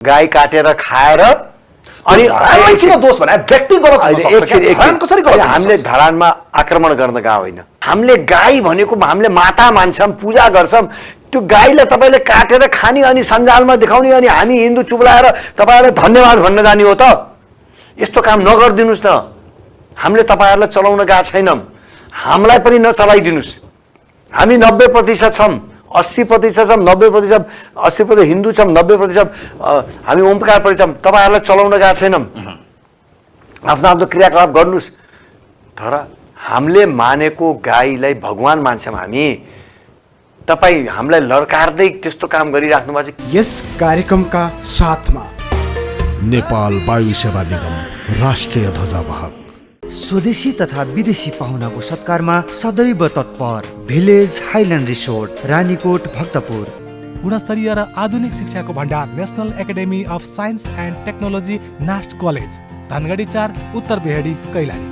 गाई काटेर खाएर अनि मान्छेमा दोष भने व्यक्ति गलत हुन सक्छ क्या? धरान कसरी गलत हुन हामीले सक्छ? धरानमा आक्रमण गर्न गएको होइन। हामीले गाई भनेको हामीले माता मान्छौँ, पूजा गर्छौँ। त्यो गाईलाई तपाईँले काटेर खाने अनि सञ्जालमा देखाउने अनि हामी हिन्दू चुप्लाएर तपाईँहरूलाई धन्यवाद भन्न जाने हो त? यस्तो काम नगरिदिनुहोस् न। हामीले तपाईँहरूलाई चलाउन गएको छैनौँ, हामीलाई पनि नचलाइदिनुहोस्। हामी 90% छौँ, 80% छौँ, 90%, 80% हिन्दू छौँ, 90% हामी ओमकारपट्टि छौँ। तपाईँहरूलाई चलाउन गएको छैनौँ, आफ्नो आफ्नो क्रियाकलाप गर्नुहोस्। तर हामीले मानेको गाईलाई भगवान मान्छौँ हामी। तपाईँ हामीलाई लड्कार्दै त्यस्तो काम गरिराख्नु भएको छ। यस कार्यक्रमका साथमा नेपाल वायु सेवा निगम राष्ट्रिय ध्वजावाहक, स्वदेशी तथा विदेशी पाहुनाको सत्कारमा सदैव तत्पर village highland resort, Ranikot, Bhaktapur. गुणस्तरीय र आधुनिक शिक्षाको भण्डार national academy of science and technology NAST college, Dhangadhi 4, Uttar बेहडी, Kailali.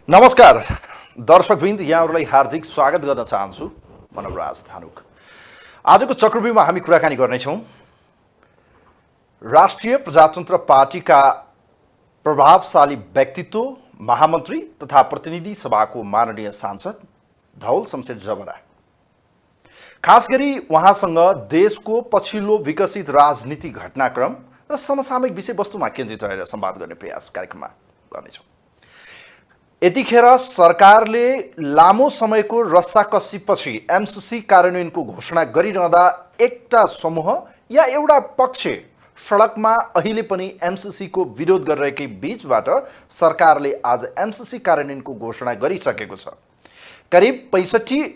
नमस्कार दर्शकवृन्द, यहाँहरूलाई हार्दिक स्वागत गर्न चाहन्छु। म नवराज धानुक। आजको चक्रव्यूहमा हामी कुराकानी गर्नेछौँ राष्ट्रिय प्रजातन्त्र पार्टीका प्रभावशाली व्यक्तित्व, महामन्त्री तथा प्रतिनिधि सभाको माननीय सांसद धवल शमशेर जबरा। खास गरी उहाँसँग देशको पछिल्लो विकसित राजनीति घटनाक्रम र समसामयिक विषयवस्तुमा केन्द्रित रहेर संवाद गर्ने प्रयास कार्यक्रममा गर्नेछौँ। यतिखेर सरकारले लामो समयको रस्साकसीपछि एमसीसी कार्यान्वयनको घोषणा गरिरहँदा एउटा समूह या एउटा पक्ष सडकमा अहिले पनि एमसीसीको विरोध गरिरहेकै बीचबाट सरकारले आज एमसीसी कार्यान्वयनको घोषणा गरिसकेको छ। करिब 65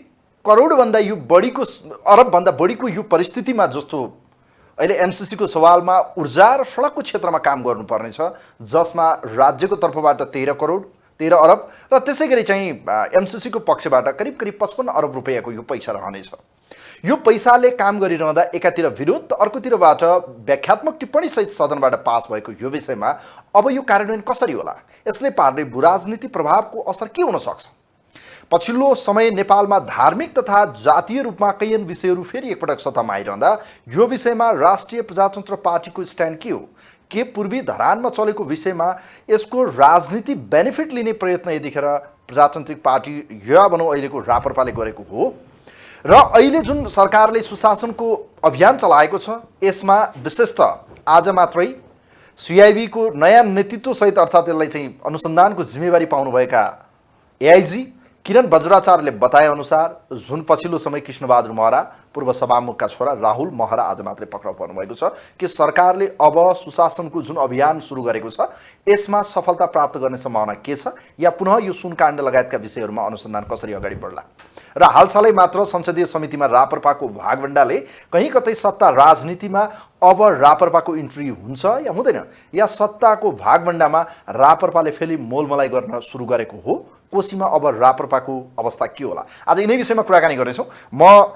करोडभन्दा यो बढीको, अरबभन्दा बढीको यो परिस्थितिमा जस्तो अहिले एमसीसीको सवालमा ऊर्जा र सडकको क्षेत्रमा काम गर्नुपर्नेछ, जसमा राज्यको तर्फबाट 13 अरब र त्यसै गरी चाहिँ एमसीसीको पक्षबाट करिब 55 अरब रुपियाँको यो पैसा रहनेछ। यो पैसाले काम गरिरहँदा एकातिर विरोध त अर्कोतिरबाट व्याख्यात्मक टिप्पणी सहित सदनबाट पास भएको यो विषयमा अब यो कार्यान्वयन कसरी होला, यसले पार्ने भूराजनीति प्रभावको असर के हुन सक्छ? पछिल्लो समय नेपालमा धार्मिक तथा जातीय रूपमा कैयन विषयहरू फेरि एकपटक सत्तामा आइरहँदा यो विषयमा राष्ट्रिय प्रजातन्त्र पार्टीको स्ट्यान्ड के हो? के पूर्वी धरानमा चलेको विषयमा यसको राजनीति बेनिफिट लिने प्रयत्न यतिखेर प्रजातान्त्रिक पार्टी या भनौँ अहिलेको राप्रपाले गरेको हो र अहिले जुन सरकारले सुशासनको अभियान चलाएको छ यसमा विशेषतः आज मात्रै सिआइबीको नयाँ नेतृत्वसहित अर्थात् यसलाई चाहिँ अनुसन्धानको जिम्मेवारी पाउनुभएका एआइजी किरण बज्राचार्यले बताए अनुसार जुन पछिल्लो समय कृष्णबहादुर महरा पूर्व सभामुखका छोरा राहुल महरा आज मात्रै पक्राउ पर्नुभएको छ कि सरकारले अब सुशासनको जुन अभियान सुरु गरेको छ यसमा सफलता प्राप्त गर्ने सम्भावना के छ या पुनः यो सुनकाण्ड लगायतका विषयहरूमा अनुसन्धान कसरी अगाडि बढ्ला। र हालसालै मात्र संसदीय समितिमा राप्रपाको भागभण्डाले कहीँ कतै सत्ता राजनीतिमा अब राप्रपाको इन्ट्री हुन्छ या हुँदैन, या सत्ताको भागभण्डामा राप्रपाले फेरि मोलमलाइ गर्न सुरु गरेको हो? कोशीमा अब राप्रपाको अवस्था के होला? आज यिनै विषयमा कुराकानी गर्नेछौँ। म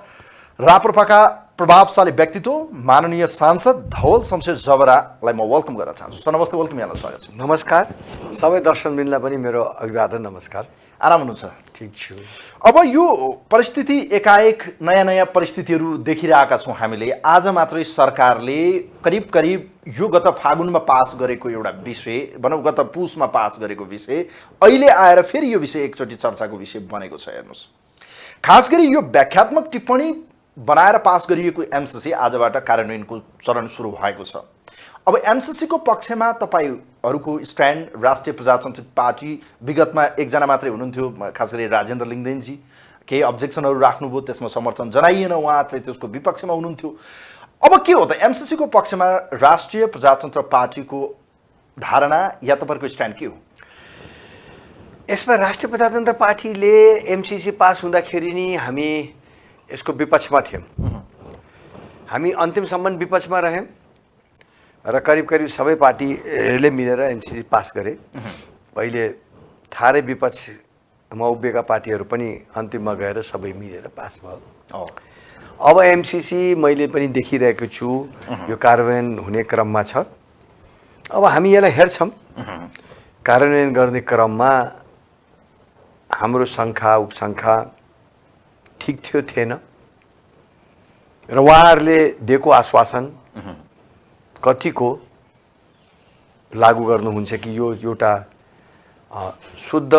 राप्रपाका प्रभावशाली व्यक्तित्व माननीय सांसद धवल शमशेर जबरालाई म वेलकम गर्न चाहन्छु। सर नमस्ते, वेलकम, यहाँलाई स्वागत छ। नमस्कार, सबै दर्शकवृन्दलाई पनि मेरो अभिवादन, नमस्कार। आराम हुनुहुन्छ? ठिक छु। अब यो परिस्थिति एकाएक नयाँ देखिरहेका छौँ हामीले। आज मात्रै सरकारले करिब यो गत फागुनमा पास गरेको एउटा विषय भनौँ, गत पुसमा पास गरेको विषय अहिले आएर फेरि यो विषय एकचोटि चर्चाको विषय बनेको छ। हेर्नुहोस्, खास गरी यो व्याख्यात्मक टिप्पणी बनाएर पास गरिएको एमसीसी आजबाट कार्यान्वयनको चरण सुरु भएको छ। अब एमसीसीको पक्षमा तपाईँहरूको स्ट्यान्ड राष्ट्रिय प्रजातान्त्रिक पार्टी विगतमा एकजना मात्रै हुनुहुन्थ्यो, खास गरी राजेन्द्र लिङ्गदेनजी, केही अब्जेक्सनहरू राख्नुभयो, त्यसमा समर्थन जनाइएन, उहाँ चाहिँ त्यसको विपक्षमा हुनुहुन्थ्यो। अब के हो त एमसीसीको पक्षमा राष्ट्रिय प्रजातन्त्र पार्टीको धारणा या तपाईँहरूको स्ट्यान्ड के हो? यसमा राष्ट्रिय प्रजातन्त्र पार्टीले एमसीसी पास हुँदाखेरि नि हामी यसको विपक्षमा थियौँ। हामी अन्तिमसम्म विपक्षमा रह्यौँ र करिब सबै पार्टीले मिलेर एमसीसी पास गरे। पहिले थारै विपक्षमा उभिएका पार्टीहरू पनि अन्तिममा गएर सबै मिलेर पास भयो। अब एमसीसी मैले पनि देखिरहेको छु यो कार्यान्वयन हुने क्रममा छ। अब हामी यसलाई हेर्छौँ कार्यान्वयन गर्ने क्रममा हाम्रो सङ्ख्या उपसङ्ख्या ठिक थियो थिएन र उहाँहरूले दिएको आश्वासन कतिको लागू गर्नुहुन्छ कि यो एउटा शुद्ध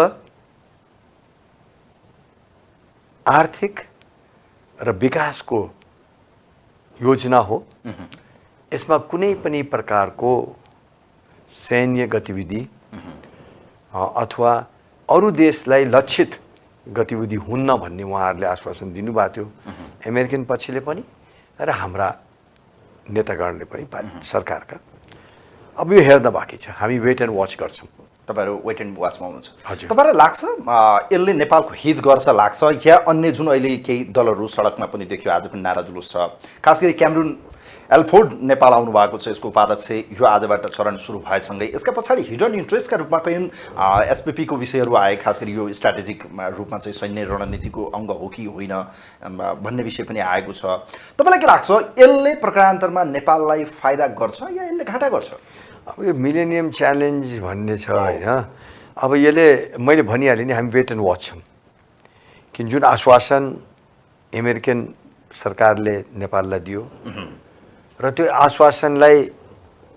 आर्थिक र विकासको योजना हो। यसमा कुनै पनि प्रकारको सैन्य गतिविधि अथवा अरू देशलाई लक्षित गतिविधि हुन्न भन्ने उहाँहरूले आश्वासन दिनुभएको थियो, अमेरिकन पक्षले पनि र हाम्रा नेतागणले पनि सरकारका। अब यो हेर्न बाँकी छ, हामी वेट एन्ड वाच गर्छौँ। तपाईँहरू वेट एन्ड वाचमा हुनुहुन्छ। हजुर। तपाईँलाई लाग्छ यसले नेपालको हित गर्छ लाग्छ या अन्य जुन अहिले केही दलहरू सडकमा पनि देखियो, आज पनि नारा जुलुस छ, खास गरी क्यामरुन एल्फोर्ड नेपाल आउनु भएको छ, यसको उपाध्यक्ष यो आजबाट चरण सुरु भएसँगै यसका पछाडि हिडन इन्ट्रेस्टका रूपमा कहीँ एसपिपीको विषयहरू आए, खास गरी यो स्ट्राटेजिक रूपमा चाहिँ सैन्य रणनीतिको अङ्ग हो कि होइन भन्ने विषय पनि आएको छ। तपाईँलाई के लाग्छ यसले प्रकारान्तरमा नेपाललाई फाइदा गर्छ या यसले घाटा गर्छ? अब यो मिलेनियम च्यालेन्ज भन्ने छ होइन, अब यसले मैले भनिहालेँ नि, हामी वेट एन्ड वाच छौँ। किन जुन आश्वासन अमेरिकन सरकारले नेपाललाई दियो र त्यो आश्वासनलाई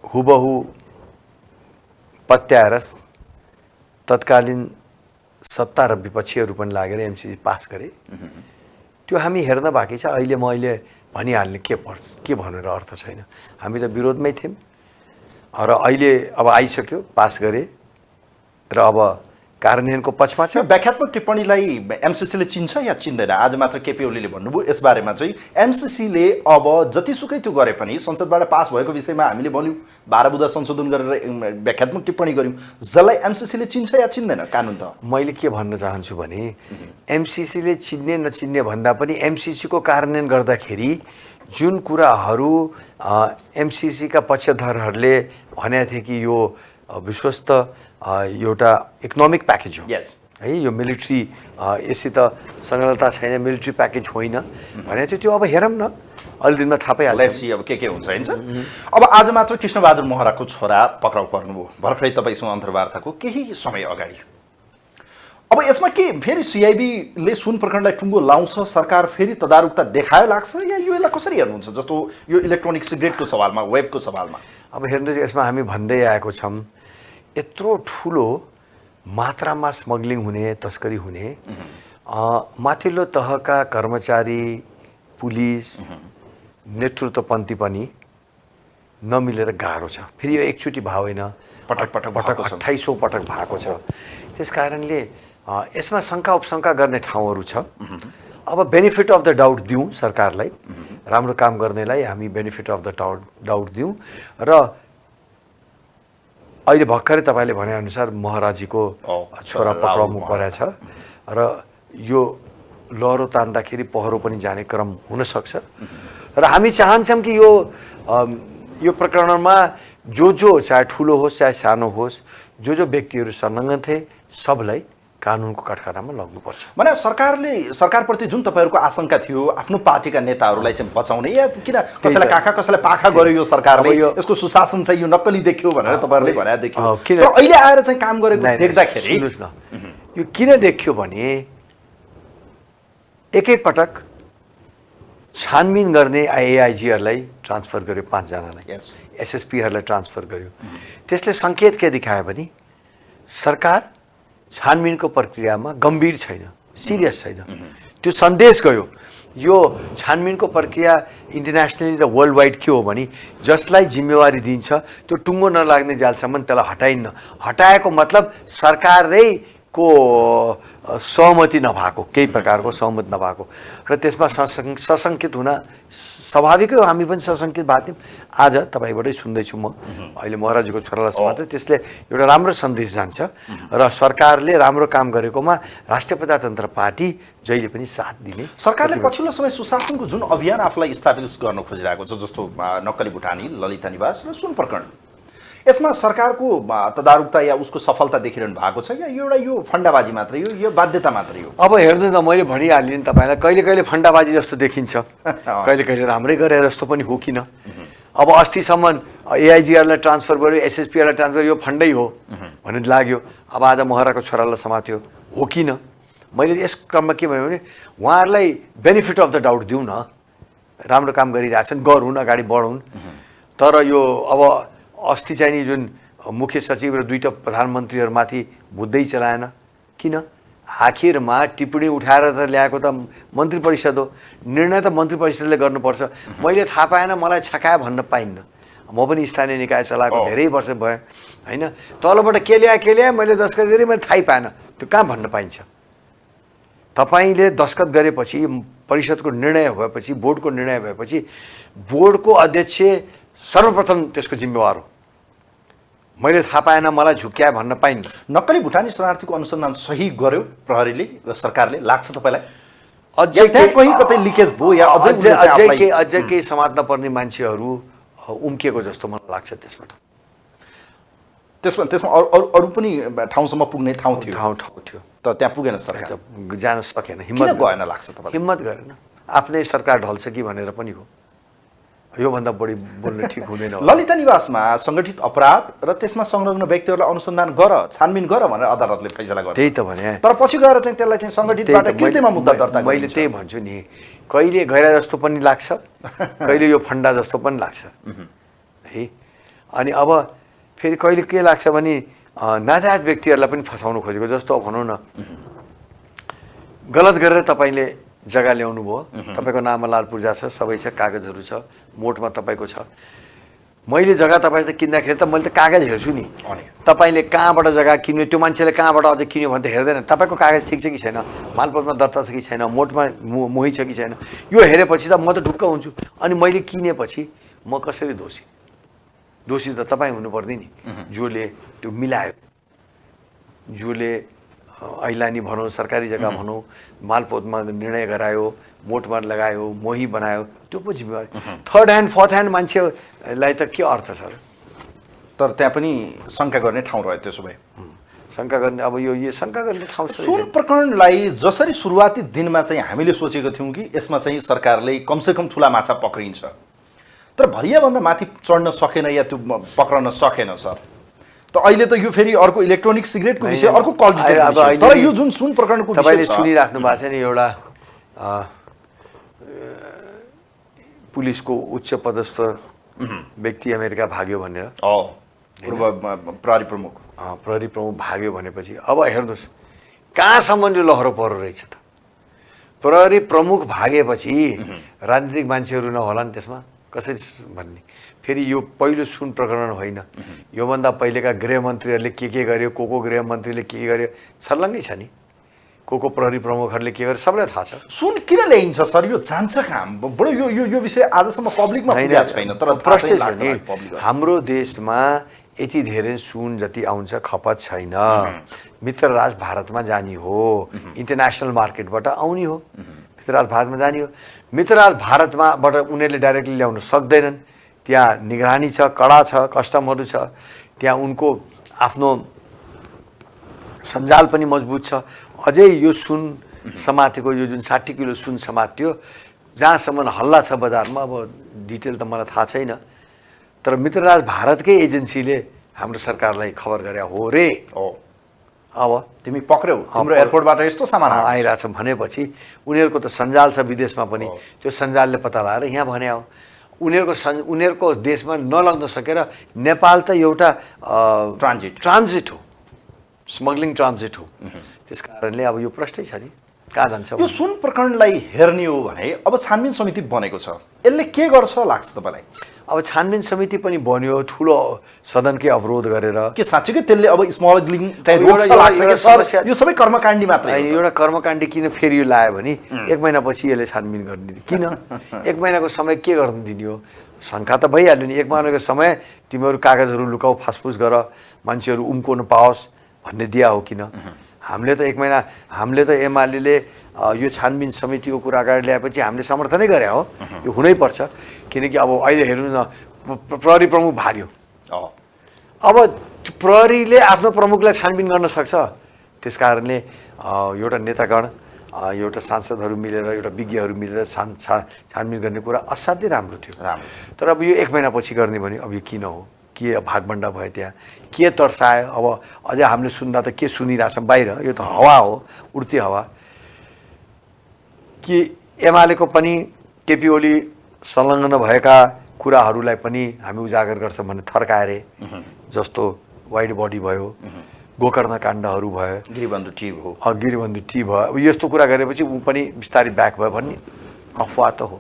हुबहु पत्याएर तत्कालीन सत्ता र विपक्षीहरू पनि लागेर एमसिसी पास गरे, त्यो हामी हेर्न बाँकी छ। अहिले मैले भनिहाल्ने के भनेर अर्थ छैन, हामी त विरोधमै थियौँ र अहिले अब आइसक्यो, पास गरे र अब कार्यान्वयनको पक्षमा छ। व्याख्यात्मक टिप्पणीलाई एमसिसीले चिन्छ या चिन्दैन? आज मात्र केपी ओलीले भन्नुभयो यसबारेमा चाहिँ एमसिसीले अब जतिसुकै त्यो गरे पनि संसदबाट पास भएको विषयमा हामीले भन्यौँ 12 बुँदा संशोधन गरेर व्याख्यात्मक टिप्पणी गऱ्यौँ, जसलाई एमसिसीले चिन्छ या चिन्दैन? कानुन त मैले के भन्न चाहन्छु भने एमसिसीले चिन्ने नचिन्ने भन्दा पनि एमसिसीको कार्यान्वयन गर्दाखेरि जुन कुराहरू एमसिसीका पक्षधरहरूले भनेका थिए कि यो विश्वस्त एउटा इकोनोमिक प्याकेज हो है, यो मिलिट्री यससित संलग्नता छैन, मिलिट्री प्याकेज होइन भनेको थियो, त्यो अब हेरौँ न, अलि दिनमा थाहा पाइहाल्छ अब के हुन्छ हैन। अब आज मात्र कृष्णबहादुर महराको छोरा पक्राउ पर्नुभयो भर्खरै तपाईँसँग अन्तर्वार्ताको केही समय अगाडि। अब यसमा के फेरि सिआइबीले सुन प्रकरणलाई टुङ्गो लाउँछ, सरकार फेरि तदारुकता देखायो लाग्छ या यो यसलाई कसरी हेर्नुहुन्छ? जस्तो यो इलेक्ट्रोनिक सिगरेटको सवालमा, वेबको सवालमा। अब हेर्नुहोस्, यसमा हामी भन्दै आएको छौँ, यत्रो ठुलो मात्रामा स्मग्लिङ हुने, तस्करी हुने, माथिल्लो तहका कर्मचारी, पुलिस, नेतृत्वपन्थी पनि नमिलेर गाह्रो छ। फेरि यो एकचोटि भयो होइन, पटक 2800 पटक भएको छ। त्यस कारणले यसमा शङ्का उपशङ्का गर्ने ठाउँहरू छ। अब बेनिफिट अफ द डाउट दिउँ सरकारलाई, राम्रो काम गर्नेलाई हामी बेनिफिट अफ द डाउट दिउँ र अहिले भर्खरै तपाईँले भनेअनुसार महराजीको छोरा पक्राउनु परेछ र यो लहरो तान्दाखेरि पहरो पनि जाने क्रम हुनसक्छ र हामी चाहन्छौँ कि यो प्रकरणमा जो चाहे ठुलो होस् चाहे सानो होस्, जो व्यक्तिहरू संलग्न थिए सबलाई कानुनको कठघरामा लग्नुपर्छ। भने सरकारप्रति जुन तपाईँहरूको आशंका थियो आफ्नो पार्टीका नेताहरूलाई चाहिँ बचाउने, या किन कसैलाई काखा कसैलाई पाखा गर्यो यो सरकारले, यसको सुशासन चाहिँ यो नक्कली देखियो भनेर तपाईँहरूले भने देखियो, तर अहिले आएर चाहिँ काम गरेको देख्दाखेरि सुन्नुहोस् न, यो किन देखियो भने एकैपटक छानबिन गर्ने एआइजीहरूलाई ट्रान्सफर गर्यो, 5 जनालाई, एसएसपीहरूलाई ट्रान्सफर गर्यो। त्यसले सङ्केत के देखायो भने सरकार छानबिनको प्रक्रियामा गम्भीर छैन, सिरियस छैन। त्यो सन्देश गयो। यो छानबिनको प्रक्रिया इन्टरनेसनली र वर्ल्ड वाइड के हो भने जसलाई जिम्मेवारी दिन्छ त्यो टुङ्गो नलाग्ने जालसम्म त्यसलाई हटाइन्न। हटाएको मतलब सरकारैको सहमति नभएको, केही प्रकारको सहमति नभएको र त्यसमा सशङ्कित हुन स्वाभाविकै हो। हामी पनि सशङ्कित भएको थियौँ। आज तपाईँबाटै सुन्दैछु म, अहिले महराजीको छोरालाई समात्दै त्यसले एउटा राम्रो सन्देश जान्छ र सरकारले राम्रो काम गरेकोमा राष्ट्रिय प्रजातन्त्र पार्टी जहिले पनि साथ दिने। सरकारले पछिल्लो समय सुशासनको जुन अभियान आफूलाई स्थापित गर्न खोजिरहेको छ, जस्तो नक्कली भुटानी, ललिता निवास र सुन प्रकरण, यसमा सरकारको तदारुकता या उसको सफलता देखिरहनु भएको छ या यो फन्डाबाजी मात्रै, यो बाध्यता मात्रै हो? अब हेर्नु न, मैले भनिहालेँ नि तपाईँलाई, कहिले कहिले फन्डाबाजी जस्तो देखिन्छ, कहिले कहिले राम्रै गरे जस्तो पनि हो। किन अब अस्तिसम्म एआइजीआरलाई ट्रान्सफर गर्यो, एसएसपीआरलाई ट्रान्सफर, यो फन्डै हो भन्ने लाग्यो। अब आज महराको छोरालाई समात्यो हो किन? मैले यस क्रममा के भने उहाँहरूलाई बेनिफिट अफ द डाउट दिउँ न, राम्रो काम गरिरहेछन्, गरौँ, अगाडि बढौँ। तर यो अब अस्ति चाहिँ नि जुन मुख्य सचिव र 2टा प्रधानमन्त्रीहरूमाथि मुद्दै चलाएन किन? आखिरमा टिप्पणी उठाएर त ल्याएको त मन्त्री परिषद हो, निर्णय त मन्त्री परिषदले गर्नुपर्छ। मैले थाहा पाएन, मलाई छकाए भन्न पाइन्न। म पनि स्थानीय निकाय चलाएको धेरै वर्ष भयो होइन। तलबाट के ल्याए मैले दस्तखत गरेँ, मैले थाहै पाएन। त्यो कहाँ भन्न पाइन्छ? तपाईँले दस्तखत गरेपछि, परिषदको निर्णय भएपछि, बोर्डको निर्णय भएपछि बोर्डको अध्यक्ष सर्वप्रथम त्यसको जिम्मेवार हो। मैले थाहा पाएन, मलाई झुक्क्याए भन्न पाइन्न। नक्कली भुटानी शरणार्थीको अनुसन्धान सही गर्यो प्रहरीले र सरकारले, लाग्छ तपाईँलाई? अझै कहीँ कतै लिकेज भयो या अझै केही समात्न पर्ने मान्छेहरू उम्किएको जस्तो मलाई लाग्छ त्यसबाट। त्यसमा अरू पनि ठाउँसम्म पुग्ने ठाउँ थियो तर त्यहाँ पुगेन, सरकार जान सकेन, हिम्मत गएन लाग्छ तपाईँलाई? हिम्मत गरेन, आफ्नै सरकार ढल्छ कि भनेर पनि हो। योभन्दा बढी बोल्न ठिक हुँदैन। ललिता निवासमा सङ्गठित अपराध र त्यसमा संलग्न व्यक्तिहरूलाई अनुसन्धान गर, छानबिन गर भनेर अदालतले फैसला गर्यो। त्यही त भने। तर पछि गएर चाहिँ त्यसलाई चाहिँ सङ्गठितबाट कृत्यमा मुद्दा दर्ता गरिन्छ। मैले त्यही भन्छु नि, कहिले गैरा जस्तो पनि लाग्छ, कहिले यो फन्डा जस्तो पनि लाग्छ है। अनि अब फेरि कहिले के लाग्छ भने नाजायज व्यक्तिहरूलाई पनि फसाउनु खोजेको जस्तो। भनौँ न, गलत गरेर तपाईँले जग्गा ल्याउनु भयो, तपाईँको नाममा लाल पूर्जा छ, सबै छ, कागजहरू छ, मोटमा तपाईँको छ। मैले जग्गा तपाईँले किन्दाखेरि त मैले त कागज हेर्छु नि, तपाईँले कहाँबाट जग्गा किन्यो, त्यो मान्छेले कहाँबाट अझै किन्यो भने त हेर्दैन। तपाईँको कागज ठिक छ कि छैन, मालपोतमा दर्ता छ कि छैन, मोटमा मोही छ कि छैन, यो हेरेपछि त म त ढुक्क हुन्छु। अनि मैले किनेपछि म कसरी दोषी? दोषी त तपाईँ हुनुपर्ने नि, जसले त्यो मिलायो, जसले ऐलानी भनौँ, सरकारी जग्गा भनौँ, मालपोतमा निर्णय गरायो, मोटमा लगायो, मोही बनायो, त्यो पो जिम्मेवारी। थर्ड ह्यान्ड फोर्थ ह्यान्ड मान्छेलाई त के अर्थ छ र? तर त्यहाँ पनि शङ्का गर्ने ठाउँ रह्यो। त्यसो भए शङ्का गर्ने, अब यो शङ्का गर्ने ठाउँ। सुन प्रकरणलाई जसरी सुरुवाती दिनमा चाहिँ हामीले सोचेको थियौँ कि यसमा चाहिँ सरकारले कमसेकम ठुला माछा पक्रिन्छ, तर भरियाभन्दा माथि चढ्न सकेन या त्यो पक्रन सकेन सर। त अहिले त यो फेरि अर्को इलेक्ट्रोनिक सिगरेटको विषय, अर्को कल डिटेक्टको विषय। तर यो जुन सुन प्रकरणको विषय तपाईँले सुनिराख्नु भएको छ नि, एउटा पुलिसको उच्च पदस्थ व्यक्ति अमेरिका भाग्यो भनेर, प्रहरी प्रमुख भाग्यो भनेपछि अब हेर्नुहोस् कहाँसम्म यो लहरो परो रहेछ त। प्रहरी प्रमुख भागेपछि राजनीतिक मान्छेहरू नहोला नि त्यसमा, कसरी भन्ने? फेरि यो पहिलो सुन प्रकरण होइन, योभन्दा पहिलेका गृहमन्त्रीहरूले के गर्यो, को गृहमन्त्रीले के गर्यो छर्लङ्गै छ नि, को प्रहरी प्रमुखहरूले के गर्यो सबैलाई थाहा छ। सुन किन ल्याइन्छ सर? यो जान्छ कहाँ? बडो यो विषय आजसम्म पब्लिकमा पुगेको छैन। तर प्रश्न छ हाम्रो देशमा यति धेरै सुन जति आउँछ खपत छैन। मित्र राज भारतमा जाने हो, इन्टरनेसनल मार्केटबाट आउने हो, मित्र राज भारतमा जाने हो। मित्र राज भारतमाबाट उनीहरूले डाइरेक्टली ल्याउन सक्दैनन्, त्यहाँ निगरानी छ, कडा छ, कस्टमहरू छ, त्यहाँ उनको आफ्नो सञ्जाल पनि मजबुत छ। अझै यो सुन समातेको, यो जुन 60 किलो सुन समात्यो, जहाँसम्म हल्ला छ बजारमा, अब डिटेल त मलाई थाहा छैन, तर मित्रराज भारतकै एजेन्सीले हाम्रो सरकारलाई खबर गरे हो रे। अब तिमी पक्र्यौ, तिम्रो एयरपोर्टबाट यस्तो सामान आइरहेछ भनेपछि उनीहरूको त सञ्जाल छ विदेशमा पनि, त्यो सञ्जालले पत्ता लगाएर यहाँ भने हो। उनीहरूको देशमा नलग्न सकेर नेपाल त एउटा ट्रान्जिट हो, स्मग्लिङ ट्रान्जिट हो। त्यस कारणले अब यो प्रश्नै छ नि, कहाँ जान्छ? यो सुन प्रकरणलाई हेर्ने हो भने अब छानबिन समिति बनेको छ, यसले के गर्छ लाग्छ तपाईँलाई? अब छानबिन समिति पनि बन्यो, ठुलो सदनकै अवरोध गरेर के साँच्चै त्यसले अब स्मग्लिङ चाहिँ रोक्छ लाग्छ कि सर? यो सबै कर्मकाण्डी मात्रै होइन, एउटा कर्मकाण्डी किन फेरि यो लायो भने 1 महिनापछि यसले छानबिन गरिदिने किन? 1 महिनाको समय के गर्न दिने हो? शङ्का त भइहाल्यो नि। 1 महिनाको समय तिमीहरू कागजहरू लुकाऊ, फासफुस गर, मान्छेहरू उम्को नपाओस् भन्ने दिया हो किन? हामीले त 1 महिना, हामीले त एमाले यो छानबिन समितिको कुरा अगाडि ल्याएपछि हामीले समर्थनै गरे हो, यो हुनैपर्छ। किनकि अब अहिले हेर्नु न, प्रहरी प्रमुख भाग्यो, अब प्रहरीले आफ्नो प्रमुखलाई छानबिन गर्न सक्छ। त्यस कारणले एउटा नेतागण, एउटा सांसदहरू मिलेर, एउटा विज्ञहरू मिलेर छानबिन गर्ने कुरा असाध्यै राम्रो थियो। तर अब यो 1 महिनापछि गर्ने भने अब यो किन हो? के भागभण्डा भयो त्यहाँ के तर्सायो। अब अझै हामीले सुन्दा त के सुनिरहेछौँ बाहिर, यो त हावा हो, उड्ती हावा, कि एमालेको पनि केपी ओली संलग्न भएका कुराहरूलाई पनि हामी उजागर गर्छौँ भने थर्काएर, जस्तो वाइड बडी भयो, गोकर्ण काण्डहरू भयो, गिरिबन्धु टी हो, गिरिबन्धु टी भयो। अब यस्तो कुरा गरेपछि ऊ पनि बिस्तारै ब्याक भयो भन्ने अफवाह त हो,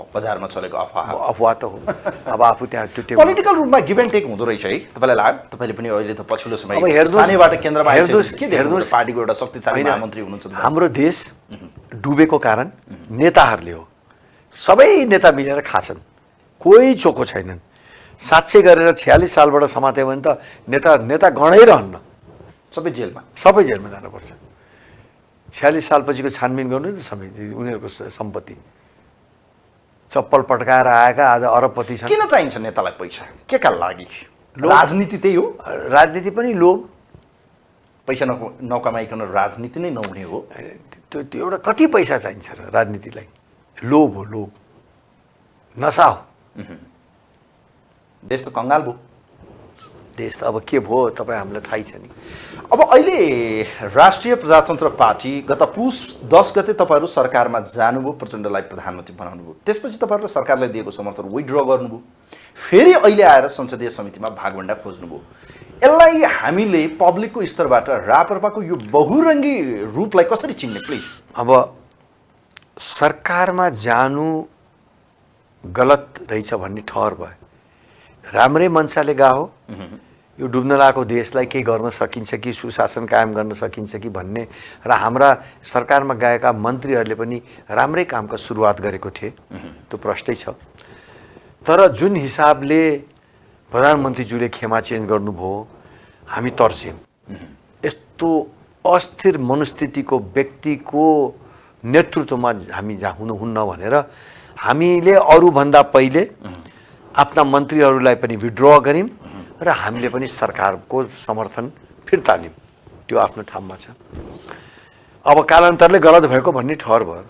बजारमा चलेको अफवाह त हो। अब आफू त्यहाँ त्यो पोलिटिकल रूपमा गिभ एन्ड टेक हुँदो रहेछ है, तपाईँलाई लाग्यो? तपाईँले पनि अहिले त पछिल्लो समय अब हेर्नुहोस्, स्थानीयबाट केन्द्रमा हेर्नुहोस्, के देख्नुहुन्छ? पार्टीको एउटा शक्तिशाली महामन्त्री हुनुहुन्छ। हाम्रो देश डुबेको कारण नेताहरूले हो। सबै नेता मिलेर खाछन्, कोही चोखो छैनन्। साँच्चै गरेर 46 सालबाट समात्यो भने त नेता गणै रहन्न, सबै जेलमा जानुपर्छ। 46 सालपछिको छानबिन गर्नु त सबै उनीहरूको सम्पत्ति चप्पल पड्काएर आएका आज अरबपति छन्। किन चाहिन्छ नेतालाई पैसा? के का लागि? राजनीति त्यही हो, राजनीति पनि लोभ। पैसा नकमाइकन राजनीति नै नहुने हो। त्यो एउटा कति पैसा चाहिन्छ र राजनीतिलाई? लोभ हो, लोभ, नसा हो। देश त कङ्गाल भयो। देश त अब के भयो तपाईँ हामीलाई थाहै छ नि। अब अहिले राष्ट्रिय प्रजातन्त्र पार्टी गत पुस 10 गते तपाईँहरू सरकारमा जानुभयो, प्रचण्डलाई प्रधानमन्त्री बनाउनु भयो। त्यसपछि तपाईँहरूले सरकारलाई दिएको समर्थन विथड्र गर्नुभयो, फेरि अहिले आएर संसदीय समितिमा भागभण्डा खोज्नुभयो। यसलाई हामीले पब्लिकको स्तरबाट राप्रपाको यो बहुरङ्गी रूपलाई कसरी चिन्ने प्लिज? अब सरकारमा जानु गलत रहेछ भन्ने ठहर भयो। राम्रै मनसाले गएको, यो डुब्न लागेको देशलाई केही गर्न सकिन्छ कि, सुशासन कायम गर्न सकिन्छ कि भन्ने, र हाम्रा सरकारमा गएका मन्त्रीहरूले पनि राम्रै कामका सुरुवात गरेको थिए, त्यो प्रष्टै छ। तर जुन हिसाबले प्रधानमन्त्रीज्यूले खेमा चेन्ज गर्नुभयो, हामी तर्स्यौँ। यस्तो अस्थिर मनस्थितिको व्यक्तिको नेतृत्वमा हामी जहाँ हुनुहुन्न भनेर हामीले अरूभन्दा पहिले आफ्ना मन्त्रीहरूलाई पनि विड्र गऱ्यौँ र हामीले पनि सरकारको समर्थन फिर्ता लियौँ। त्यो आफ्नो ठाउँमा छ। अब कालान्तरले गलत भएको भन्ने ठहर भयो,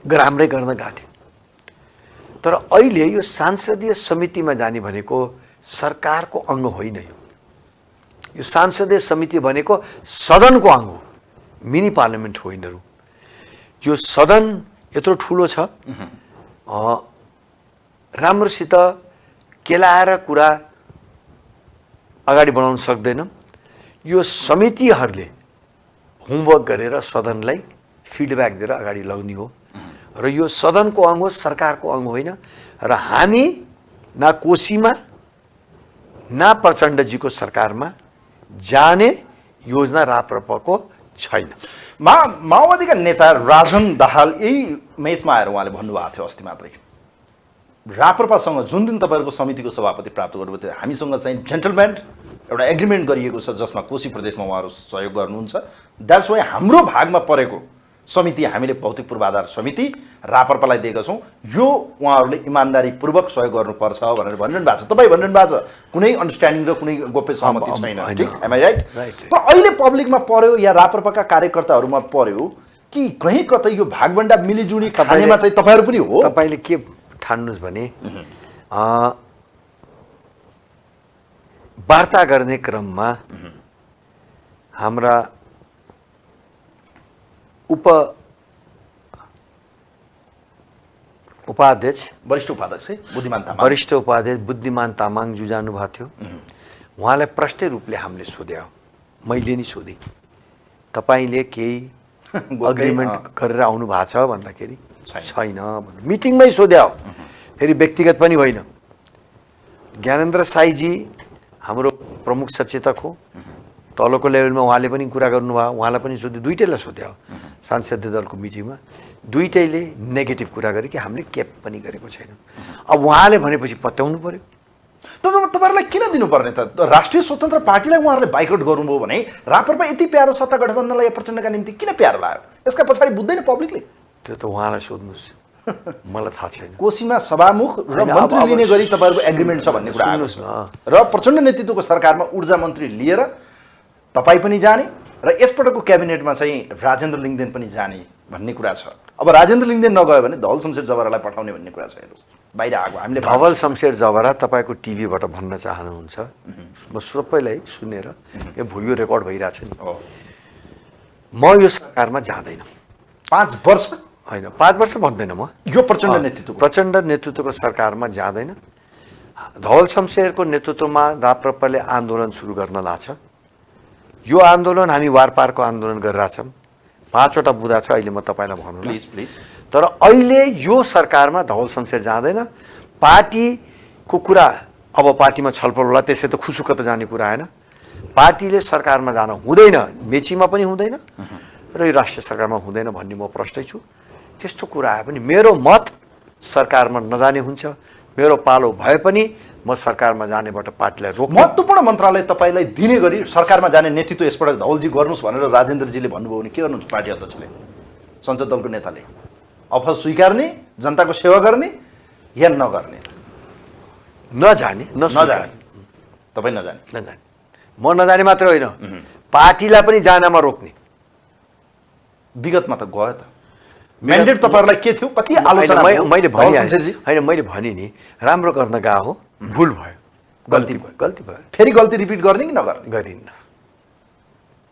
राम्रै गर्न गएको थियो। तर अहिले यो सांसदीय समितिमा जाने भनेको सरकारको अङ्ग होइन। यो सांसदीय समिति भनेको सदनको अङ्ग हो, मिनी पार्लियामेन्ट हो यिनीहरू। यो सदन यत्रो ठुलो छ, राम्रोसित केलाएर कुरा अगाडि बढाउन सक्दैन। यो समितिहरूले होमवर्क गरेर सदनलाई फिडब्याक दिएर अगाडि लग्ने हो, र यो सदनको अङ्ग हो, सरकारको अङ्ग होइन। र हामी न कोसीमा न प्रचण्डजीको सरकारमा जाने योजना राप्रपाको छैन। माओवादीका नेता राजन दाहाल यही मेचमा आएर उहाँले भन्नुभएको थियो अस्ति मात्रै, राप्रपासँग जुन दिन तपाईँहरूको समितिको सभापति प्राप्त गर्नुभयो थियो, हामीसँग चाहिँ जेन्टलम्यान एउटा एग्रिमेन्ट गरिएको छ जसमा कोशी प्रदेशमा उहाँहरू सहयोग गर्नुहुन्छ। द्याट्स वाइ हाम्रो भागमा परेको समिति हामीले भौतिक पूर्वाधार समिति राप्रपालाई दिएका छौँ, यो उहाँहरूले इमान्दारीपूर्वक सहयोग गर्नुपर्छ भनेर भनिरहनु भएको छ। तपाईँ भनिरहनु भएको छ कुनै अन्डरस्ट्यान्डिङ र कुनै गोप्य सहमति छैन, ठिक? Am I right? तर अहिले पब्लिकमा पर्यो या राप्रपाका कार्यकर्ताहरूमा पर्यो कि कहीँ कतै यो भागभण्डा मिलिजुली खानेमा चाहिँ तपाईँहरू पनि हो? तपाईँले के ठान्नुहोस् भने वार्ता गर्ने क्रममा हाम्रा उपाध्यक्ष वरिष्ठ उपाध्यक्ष बुद्धिमान तामाङज्यू जानुभएको थियो। उहाँलाई प्रष्टै रूपले हामीले सोध्यो, मैले नि सोधेँ, तपाईँले केही अग्रिमेन्ट गरेर आउनु भएको छ भन्दाखेरि छैन भन्नु, मिटिङमै सोध्यो। फेरि व्यक्तिगत पनि होइन, ज्ञानेन्द्र साईजी हाम्रो प्रमुख सचेतक हो, तलको लेभलमा उहाँले पनि कुरा गर्नुभयो, उहाँलाई पनि सोध्यो, दुईटैलाई सोध्यो सांसदीय दलको मिटिङमा। दुईटैले नेगेटिभ कुरा गरे कि हामीले केप पनि गरेको छैन। अब उहाँले भनेपछि पत्याउनु पर्यो। तर तपाईँहरूलाई किन दिनुपर्ने त? राष्ट्रिय स्वतन्त्र पार्टीलाई उहाँहरूले बाइकआउट गर्नुभयो भने राप्रपा यति प्यारो सत्ता गठबन्धनलाई या प्रचण्डका निम्ति किन प्यारो लाग्यो? यसका पछाडि बुझ्दैन पब्लिकले? त्यो त उहाँलाई सोध्नुहोस्, मलाई थाहा छैन। कोशीमा सभामुख र मन्त्री लिने गरी तपाईँहरूको एग्रिमेन्ट छ भन्ने कुरा आएको छ, र प्रचण्ड नेतृत्वको सरकारमा ऊर्जा मन्त्री लिएर तपाईँ पनि जाने, र यसपटकको क्याबिनेटमा चाहिँ राजेन्द्र लिङ्गदेन पनि जाने भन्ने कुरा छ। अब राजेन्द्र लिङ्गदेन नगयो भने धवल शमशेर जबरालाई पठाउने भन्ने कुरा छ। हेर्नुहोस् बाहिर आएको हामीले धवल शमशेर जबरा तपाईँको टिभीबाट भन्न चाहनुहुन्छ, म सबैलाई सुनेर यो रेकर्ड भइरहेछ नि, म यो सरकारमा जाँदैन। 5 वर्ष होइन 5 वर्ष भन्दैन म, यो प्रचण्ड नेतृत्वको सरकारमा जाँदैन। धवल शमशेरको नेतृत्वमा राप्रपाले आन्दोलन सुरु गर्न लाग्छ। यो आन्दोलन हामी वारपारको आन्दोलन गरिरहेछौँ। 5वटा बुँदा छ अहिले, म तपाईँलाई भन्नु प्लिज। तर अहिले यो सरकारमा धवल शमशेर जाँदैन। पार्टीको कुरा अब पार्टीमा छलफल होला, त्यसै त खुसुक त जाने कुरा आएन। पार्टीले सरकारमा जान हुँदैन, मेचीमा पनि हुँदैन र यो राष्ट्रिय सरकारमा हुँदैन भन्ने म प्रष्टै छु। त्यस्तो कुरा आए पनि मेरो मत सरकारमा नजाने हुन्छ। मेरो पालो भए पनि म सरकारमा जानेबाट पार्टीलाई रोक्छु। महत्त्वपूर्ण मन्त्रालय तपाईँलाई दिने गरी सरकारमा जाने नेतृत्व यसपटक धवलजी गर्नुहोस् भनेर राजेन्द्रजीले भन्नुभयो भने के गर्नुहुन्छ पार्टी अध्यक्षले, संसद दलको नेताले? अफर स्वीकार्ने, जनताको सेवा गर्ने या नगर्ने? नजाने। तपाईँ नजाने? म नजाने मात्र होइन, पार्टीलाई पनि जानमा रोक्ने। विगतमा त गयो त, म्यान्डेट तपाईँहरूलाई के थियो, कति आलोचना? मैले भने नि राम्रो गर्न गएको हो, भुल भयो, गल्ती भयो। फेरि गल्ती रिपिट गर्ने कि नगर्ने? गरिन्न।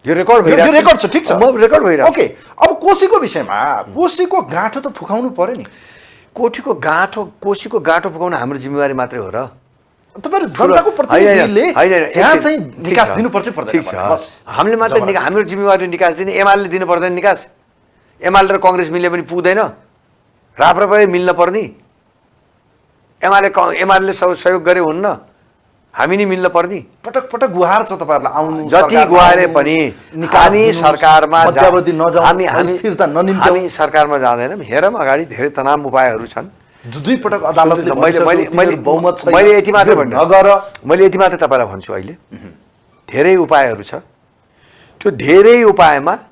यो रेकर्ड भइरहेको छ। रेकर्ड छ, ठिक छ, रेकर्ड भइरहेको। ओके, अब कोसीको विषयमा कोसीको गाँठो त फुकाउनु पर्यो नि। कोसीको गाँठो फुकाउन हाम्रो जिम्मेवारी मात्रै हो र? तपाईँहरू जनताको प्रतिनिधिले त्यहाँ चाहिँ निकास दिनुपर्छ पर्दैन? ठिक छ, हामीले मात्र हाम्रो जिम्मेवारी निकास दिने, एमाले दिनु पर्दैन निकास? एमाले र कङ्ग्रेस मिले पनि पुग्दैन, राप्रपाले मिल्न पर्ने। एमाले सहयोग गरे हुन्न, हामी नि मिल्न पर्ने। पटक पटक गुहार छ तपाईँहरूलाई आउनु, जति गुहारे पनि हामी सरकारमा हामी सरकारमा जाँदैनौँ। हेरौँ अगाडि धेरै तमाम उपायहरू छन्। 2 पटक अदालतले मैले यति मात्रै भन्नु, मैले यति मात्रै तपाईँलाई भन्छु, अहिले धेरै उपायहरू छ। त्यो धेरै उपायमा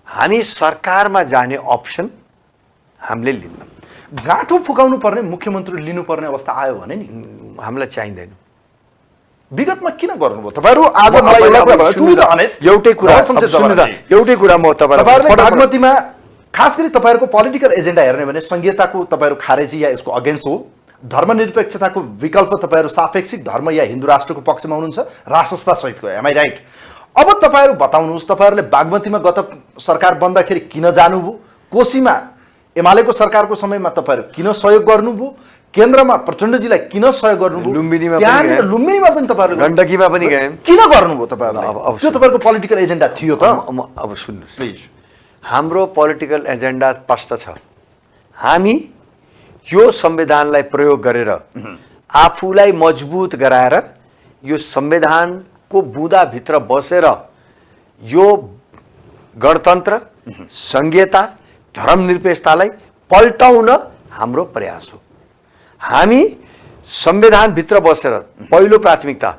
हामी सरकारमा जाने अप्सन हामीले लिन्न। गाँठो फुकाउनु पर्ने मुख्यमन्त्री लिनुपर्ने अवस्था आयो भने नि हामीलाई चाहिँदैन। विगतमा किन गर्नुभयो तपाईँहरू? आज मलाई एउटै कुरा म तपाईँलाई बागमतीमा खास गरी तपाईँहरूको पोलिटिकल एजेन्डा हेर्ने भने संहिताको तपाईँहरू खारेजी या यसको अगेन्स्ट हो, धर्मनिरपेक्षताको विकल्प तपाईँहरू सापेक्षिक धर्म या हिन्दू राष्ट्रको पक्षमा हुनुहुन्छ, राष्ट्रसत्ता सहितको। Am I right? अब तपाईँहरू बताउनुहोस्, तपाईँहरूले बागमतीमा गत सरकार बन्दाखेरि किन जानुभयो? कोसीमा एमालेको सरकारको समयमा तपाईँहरू किन सहयोग गर्नुभयो? केन्द्रमा प्रचण्डजीलाई किन सहयोग गर्नुभयो? लुम्बिनीमा पनि तपाईँहरू, गण्डकीमा पनि गयौँ, किन गर्नुभयो तपाईँहरूले? त्यो तपाईँहरूको पोलिटिकल एजेन्डा थियो त? अब सुन्नुहोस् प्लिज, हाम्रो पोलिटिकल एजेन्डा स्पष्ट छ। हामी यो संविधानलाई प्रयोग गरेर आफूलाई मजबुत गराएर यो संविधानको बुँदाभित्र बसेर यो गणतन्त्र, संघीयता, धर्मनिरपेक्षतालाई पल्टाउन हाम्रो प्रयास हो। हामी संविधानभित्र बसेर पहिलो प्राथमिकता,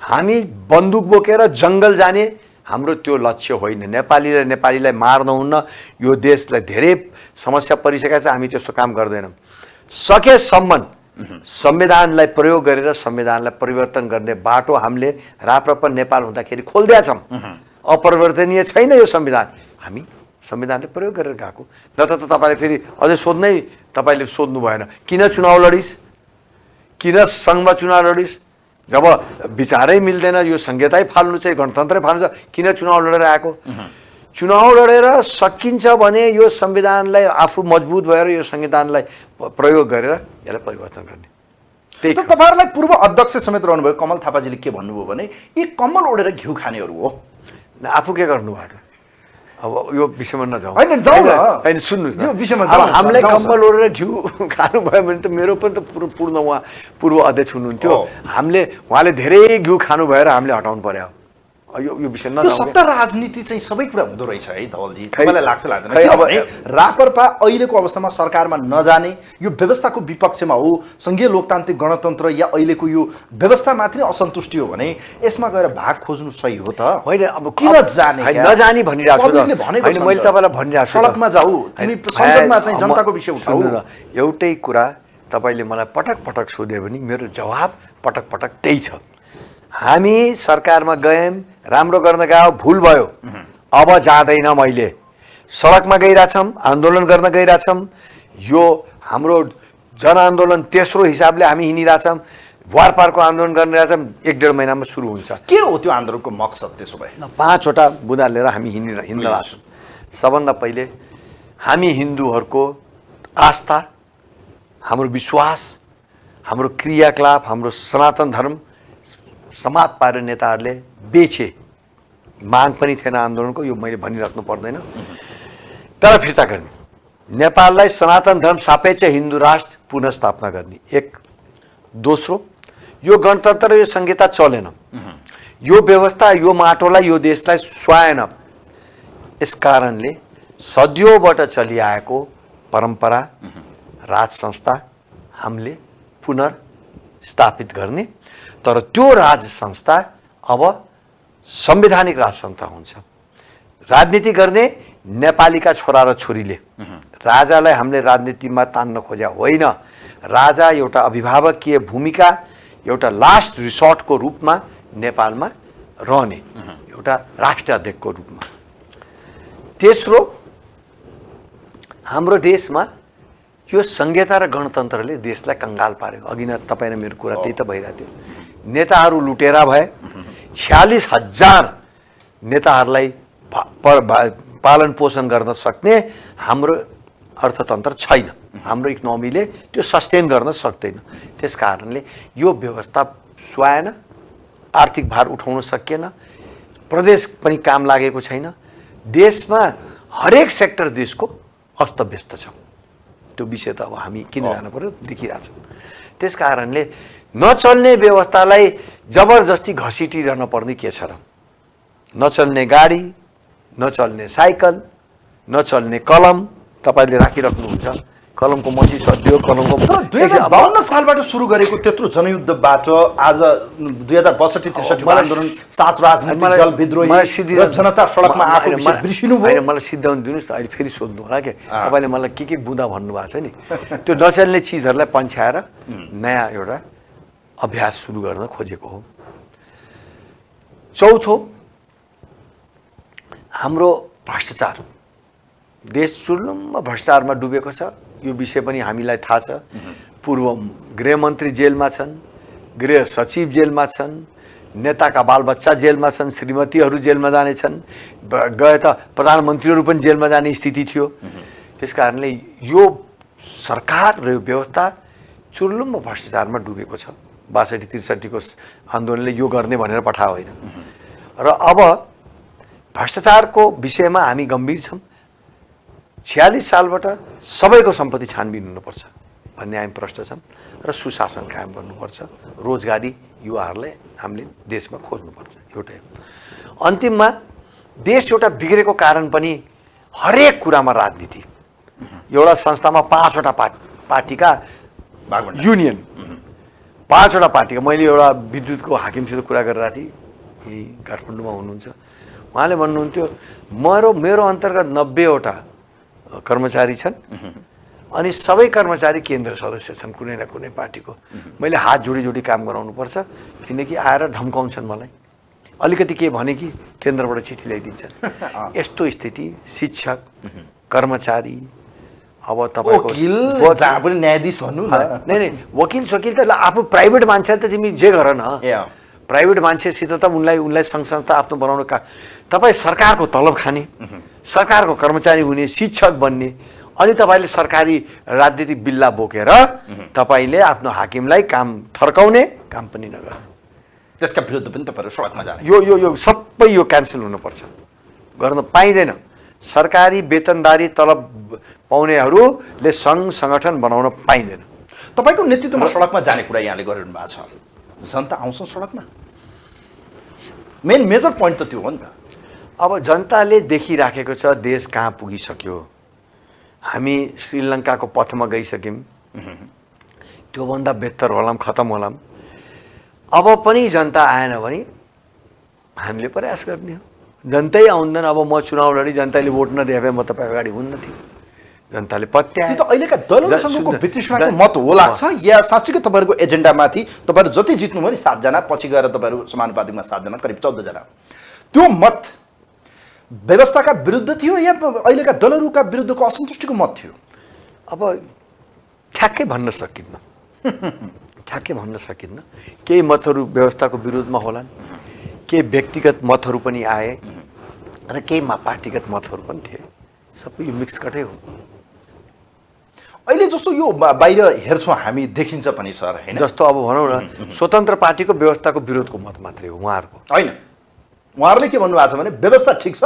हामी बन्दुक बोकेर जङ्गल जाने हाम्रो त्यो लक्ष्य होइन। नेपालीलाई मार्न हुन्न, यो देशलाई धेरै समस्या परिसकेको छ, हामी त्यस्तो काम गर्दैनौँ। सकेसम्म संविधानलाई प्रयोग गरेर संविधानलाई परिवर्तन गर्ने बाटो हामीले राप्रपा नेपाल हुँदाखेरि खोलिदिएका छौँ। अपरिवर्तनीय छैन यो संविधान, हामी संविधानले प्रयोग गरेर गएको। न त तपाईँले फेरि अझै तपाईँले सोध्नु भएन किन चुनाव लडिस्, किन सङ्घमा चुनाव लडिस्? जब विचारै मिल्दैन, यो संहितै फाल्नु चाहिँ गणतन्त्रै फाल्नु छ, किन चुनाव लडेर आएको? चुनाव लडेर सकिन्छ भने यो संविधानलाई आफू मजबुत भएर यो संविधानलाई प्रयोग गरेर यसलाई परिवर्तन गर्ने। त्यही त तपाईँहरूलाई पूर्व अध्यक्ष समेत रहनुभयो कमल थापाजीले के भन्नुभयो भने यी कम्मल ओढेर घिउ खानेहरू हो। आफू के गर्नुभएको? अब यो विषयमा नजाउँ, होइन सुन्नुहोस् न, यो विषयमा हामीलाई कम्मल ओढेर घिउ खानुभयो भने त मेरो पनि त पूर्ण उहाँ पूर्व अध्यक्ष हुनुहुन्थ्यो, उहाँले धेरै घिउ खानु भएर हामीले हटाउनु पर्यो। यो विषय नजाउँ। सत्ता राजनीति चाहिँ सबै कुरा हुँदो रहेछ है धवलजी, तपाईँलाई लाग्छ लाग्दैन? किनभने राप्रपा अहिलेको अवस्थामा सरकारमा नजाने, यो व्यवस्थाको विपक्षमा हो, सङ्घीय लोकतान्त्रिक गणतन्त्र या अहिलेको यो व्यवस्थामाथि नै असन्तुष्टि हो भने यसमा गएर भाग खोज्नु सही हो त? होइन, अब किन जाने? नजानी भनिरहेको छु, मैले तपाईँलाई भनिरहेको छु सडकमा जाऊ, तिमी संसदमा चाहिँ जनताको विषय उठाऊ। एउटै कुरा तपाईँले मलाई पटक पटक सोध्यो भने मेरो जवाब पटक पटक त्यही छ। हामी सरकारमा गयौँ, राम्रो गर्न गयो, भुल भयो, अब जाँदैन। मैले सडकमा गइरहेछौँ, आन्दोलन गर्न गइरहेछौँ। यो हाम्रो जनआन्दोलन तेस्रो हिसाबले हामी हिँडिरहेछौँ। वारपारको आन्दोलन गरिरहेछौँ, 1-1.5 महिनामा सुरु हुन्छ। के हो त्यो आन्दोलनको मकसद त्यसो भए? 5वटा बुँदा लिएर हामी हिँड्न लाग्छौँ। सबभन्दा पहिले हामी हिन्दूहरूको आस्था, हाम्रो विश्वास, हाम्रो क्रियाकलाप, हाम्रो सनातन धर्म समाज पारेर नेताहरूले बेचे। माग पनि थिएन आन्दोलनको, यो मैले भनिराख्नु पर्दैन। तर फिर्ता गर्ने, नेपाललाई सनातन धर्म सापेक्ष हिन्दू राष्ट्र पुनर्स्थापना गर्ने एक। दोस्रो, यो गणतन्त्र यो संहिता चलेन, यो व्यवस्था यो माटोलाई यो देशलाई सुहाएन। यस कारणले सदियोबाट चलिआएको परम्परा राज संस्था हामीले पुनर्स्थापित गर्ने। तर त्यो राज संस्था अब संवैधानिक राज संस्था हुन्छ। राजनीति गर्ने नेपालीका छोरा र छोरीले, राजालाई हामीले राजनीतिमा तान्न खोज्या होइन। राजा एउटा अभिभावकीय भूमिका, एउटा लास्ट रिसोर्टको रूपमा नेपालमा रहने, एउटा राष्ट्रिय अध्यक्षको रूपमा। तेस्रो, हाम्रो देशमा यो संहिता र गणतन्त्रले देशलाई कङ्गाल पार्यो। अघि न तपाईँ र मेरो कुरा त्यही त भइरहेको थियो। नेताहरू लुटेरा भए। 46,000 नेताहरूलाई पालन पोषण गर्न सक्ने हाम्रो अर्थतन्त्र छैन। हाम्रो इकोनोमीले त्यो सस्टेन गर्न सक्दैन। त्यस कारणले यो व्यवस्था सुहाएन, आर्थिक भार उठाउन सकिएन, प्रदेश पनि काम लागेको छैन। देशमा हरेक सेक्टर देशको अस्तव्यस्त छ। त्यो विषय त अब हामी किन जानु पर्यो, देखिरहेछौँ। त्यस कारणले नचल्ने व्यवस्थालाई जबरजस्ती घसिटिरहन पर्ने के छ र? नचल्ने गाडी, नचल्ने साइकल, नचल्ने कलम तपाईँले राखिराख्नुहुन्छ। कलमको मसी सदियो, कलमको। तर 2052 सालबाट सुरु गरेको त्यत्रो जनयुद्धबाट आज 2062-63 आन्दोलन, 7 राजनीतिक दल विद्रोही र जनता सडकमा आएको विषय बिर्सिनुभयो। होइन, मलाई सिद्धाउन दिनुहोस्। अहिले फेरि सोध्नु होला के तपाईँले मलाई के बुँदा भन्नुभएको छ नि, त्यो नचल्ने चिजहरूलाई पन्छ्याएर नयाँ एउटा अभ्यास सुरु गर्न खोजेको हो। चौथो, हाम्रो भ्रष्टाचार। देश चुर्लुम्म भ्रष्टाचारमा डुबेको छ। यो विषय पनि हामीलाई थाहा छ। पूर्व गृहमन्त्री जेलमा छन्, गृह सचिव जेलमा छन्, नेताका बालबच्चा जेलमा छन्, श्रीमतीहरू जेलमा जानेछन्, गए त प्रधानमन्त्रीहरू पनि जेलमा जाने स्थिति थियो। त्यस कारणले यो सरकार र यो व्यवस्था चुर्लुम्म भ्रष्टाचारमा डुबेको छ। 62-63 को आन्दोलनले यो गर्ने भनेर पठायो होइन। र अब भ्रष्टाचारको विषयमा हामी गम्भीर छौँ। 46 सालबाट सबैको सम्पत्ति छानबिन हुनुपर्छ भन्ने हामी प्रष्ट छौँ र सुशासन कायम गर्नुपर्छ। रोजगारी युवाहरूलाई हामीले देशमा खोज्नुपर्छ। एउटै अन्तिममा देश एउटा बिग्रेको कारण पनि हरेक कुरामा राजनीति। एउटा संस्थामा 5वटा पार्टीका युनियन, 5वटा पार्टीका। मैले एउटा विद्युतको हाकिमसित कुरा गरिरहेको थिएँ, यही काठमाडौँमा हुनुहुन्छ। उहाँले भन्नुहुन्थ्यो मेरो अन्तर्गत 90वटा कर्मचारी छन् अनि सबै कर्मचारी केन्द्र सदस्य छन् कुनै न कुनै पार्टीको। मैले हात जोडी काम गराउनुपर्छ किनकि आएर धम्काउँछन् मलाई। अलिकति के भने कि केन्द्रबाट चिठी ल्याइदिन्छन्। यस्तो स्थिति शिक्षक, कर्मचारी, अब तपाईँको जहाँ पनि न्यायाधीश भन्नु न। नहीं वकिल सकिल त आफू प्राइभेट मान्छेले त तिमी जे गर न। प्राइभेट मान्छेसित त उनलाई सङ्घ संस्था आफ्नो बनाउनु का। तपाईँ सरकारको तलब खाने, सरकारको कर्मचारी हुने, शिक्षक बन्ने, अनि तपाईँले सरकारी राजनीतिक बिल्ला बोकेर तपाईँले आफ्नो हाकिमलाई काम थर्काउने काम पनि नगर्नु। त्यसका विरुद्ध पनि तपाईँहरू सडकमा जाने। यो सबै यो क्यान्सल हुनुपर्छ, गर्न पाइँदैन। सरकारी वेतनदारी तलब पाउनेहरूले सङ्घ सङ्गठन बनाउन पाइँदैन। तपाईँको नेतृत्वमा सडकमा जाने कुरा यहाँले गरिरहनु भएको छ। जनता आउँछ सडकमा, मेजर पोइन्ट त त्यो हो नि त। अब जनताले देखिराखेको छ देश कहाँ पुगिसक्यो। हामी श्रीलङ्काको पथमा गइसक्यौँ, त्योभन्दा बेहतर होलाम, खतम होलाम। अब पनि जनता आएन भने हामीले प्रयास गर्ने हो। जनतै आउँदैन। अब म चुनाव लडी जनताले भोट नदिए भए म तपाईँ अगाडि हुन्न थिएँ। जनताले पत्याए। त्यो त अहिलेका दलहरूसँगको वितृष्णाको मत हो लाग्छ या साँच्चीकै तपाईँहरूको एजेन्डामाथि तपाईँहरू जति जित्नुभयो नि 7 जना, पछि गएर तपाईँहरू समानुपातिकमा 7 जना, करिब 14 जना, त्यो मत व्यवस्थाका विरुद्ध थियो या अहिलेका दलहरूका विरुद्धको असन्तुष्टिको मत थियो? अब ठ्याक्कै भन्न सकिन्न ठ्याक्कै भन्न सकिन्न। केही मतहरू व्यवस्थाको विरुद्धमा होलान्, केही व्यक्तिगत मतहरू पनि आए र केही पार्टीगत मतहरू पनि थिए। सबै यो मिक्स कटै हो। अहिले जस्तो यो बाहिर हेर्छौँ हामी, देखिन्छ पनि सर, होइन? जस्तो अब भनौँ न स्वतन्त्र पार्टीको व्यवस्थाको विरोधको मत मात्रै हो उहाँहरूको। होइन, उहाँहरूले के भन्नुभएको छ भने व्यवस्था ठिक छ,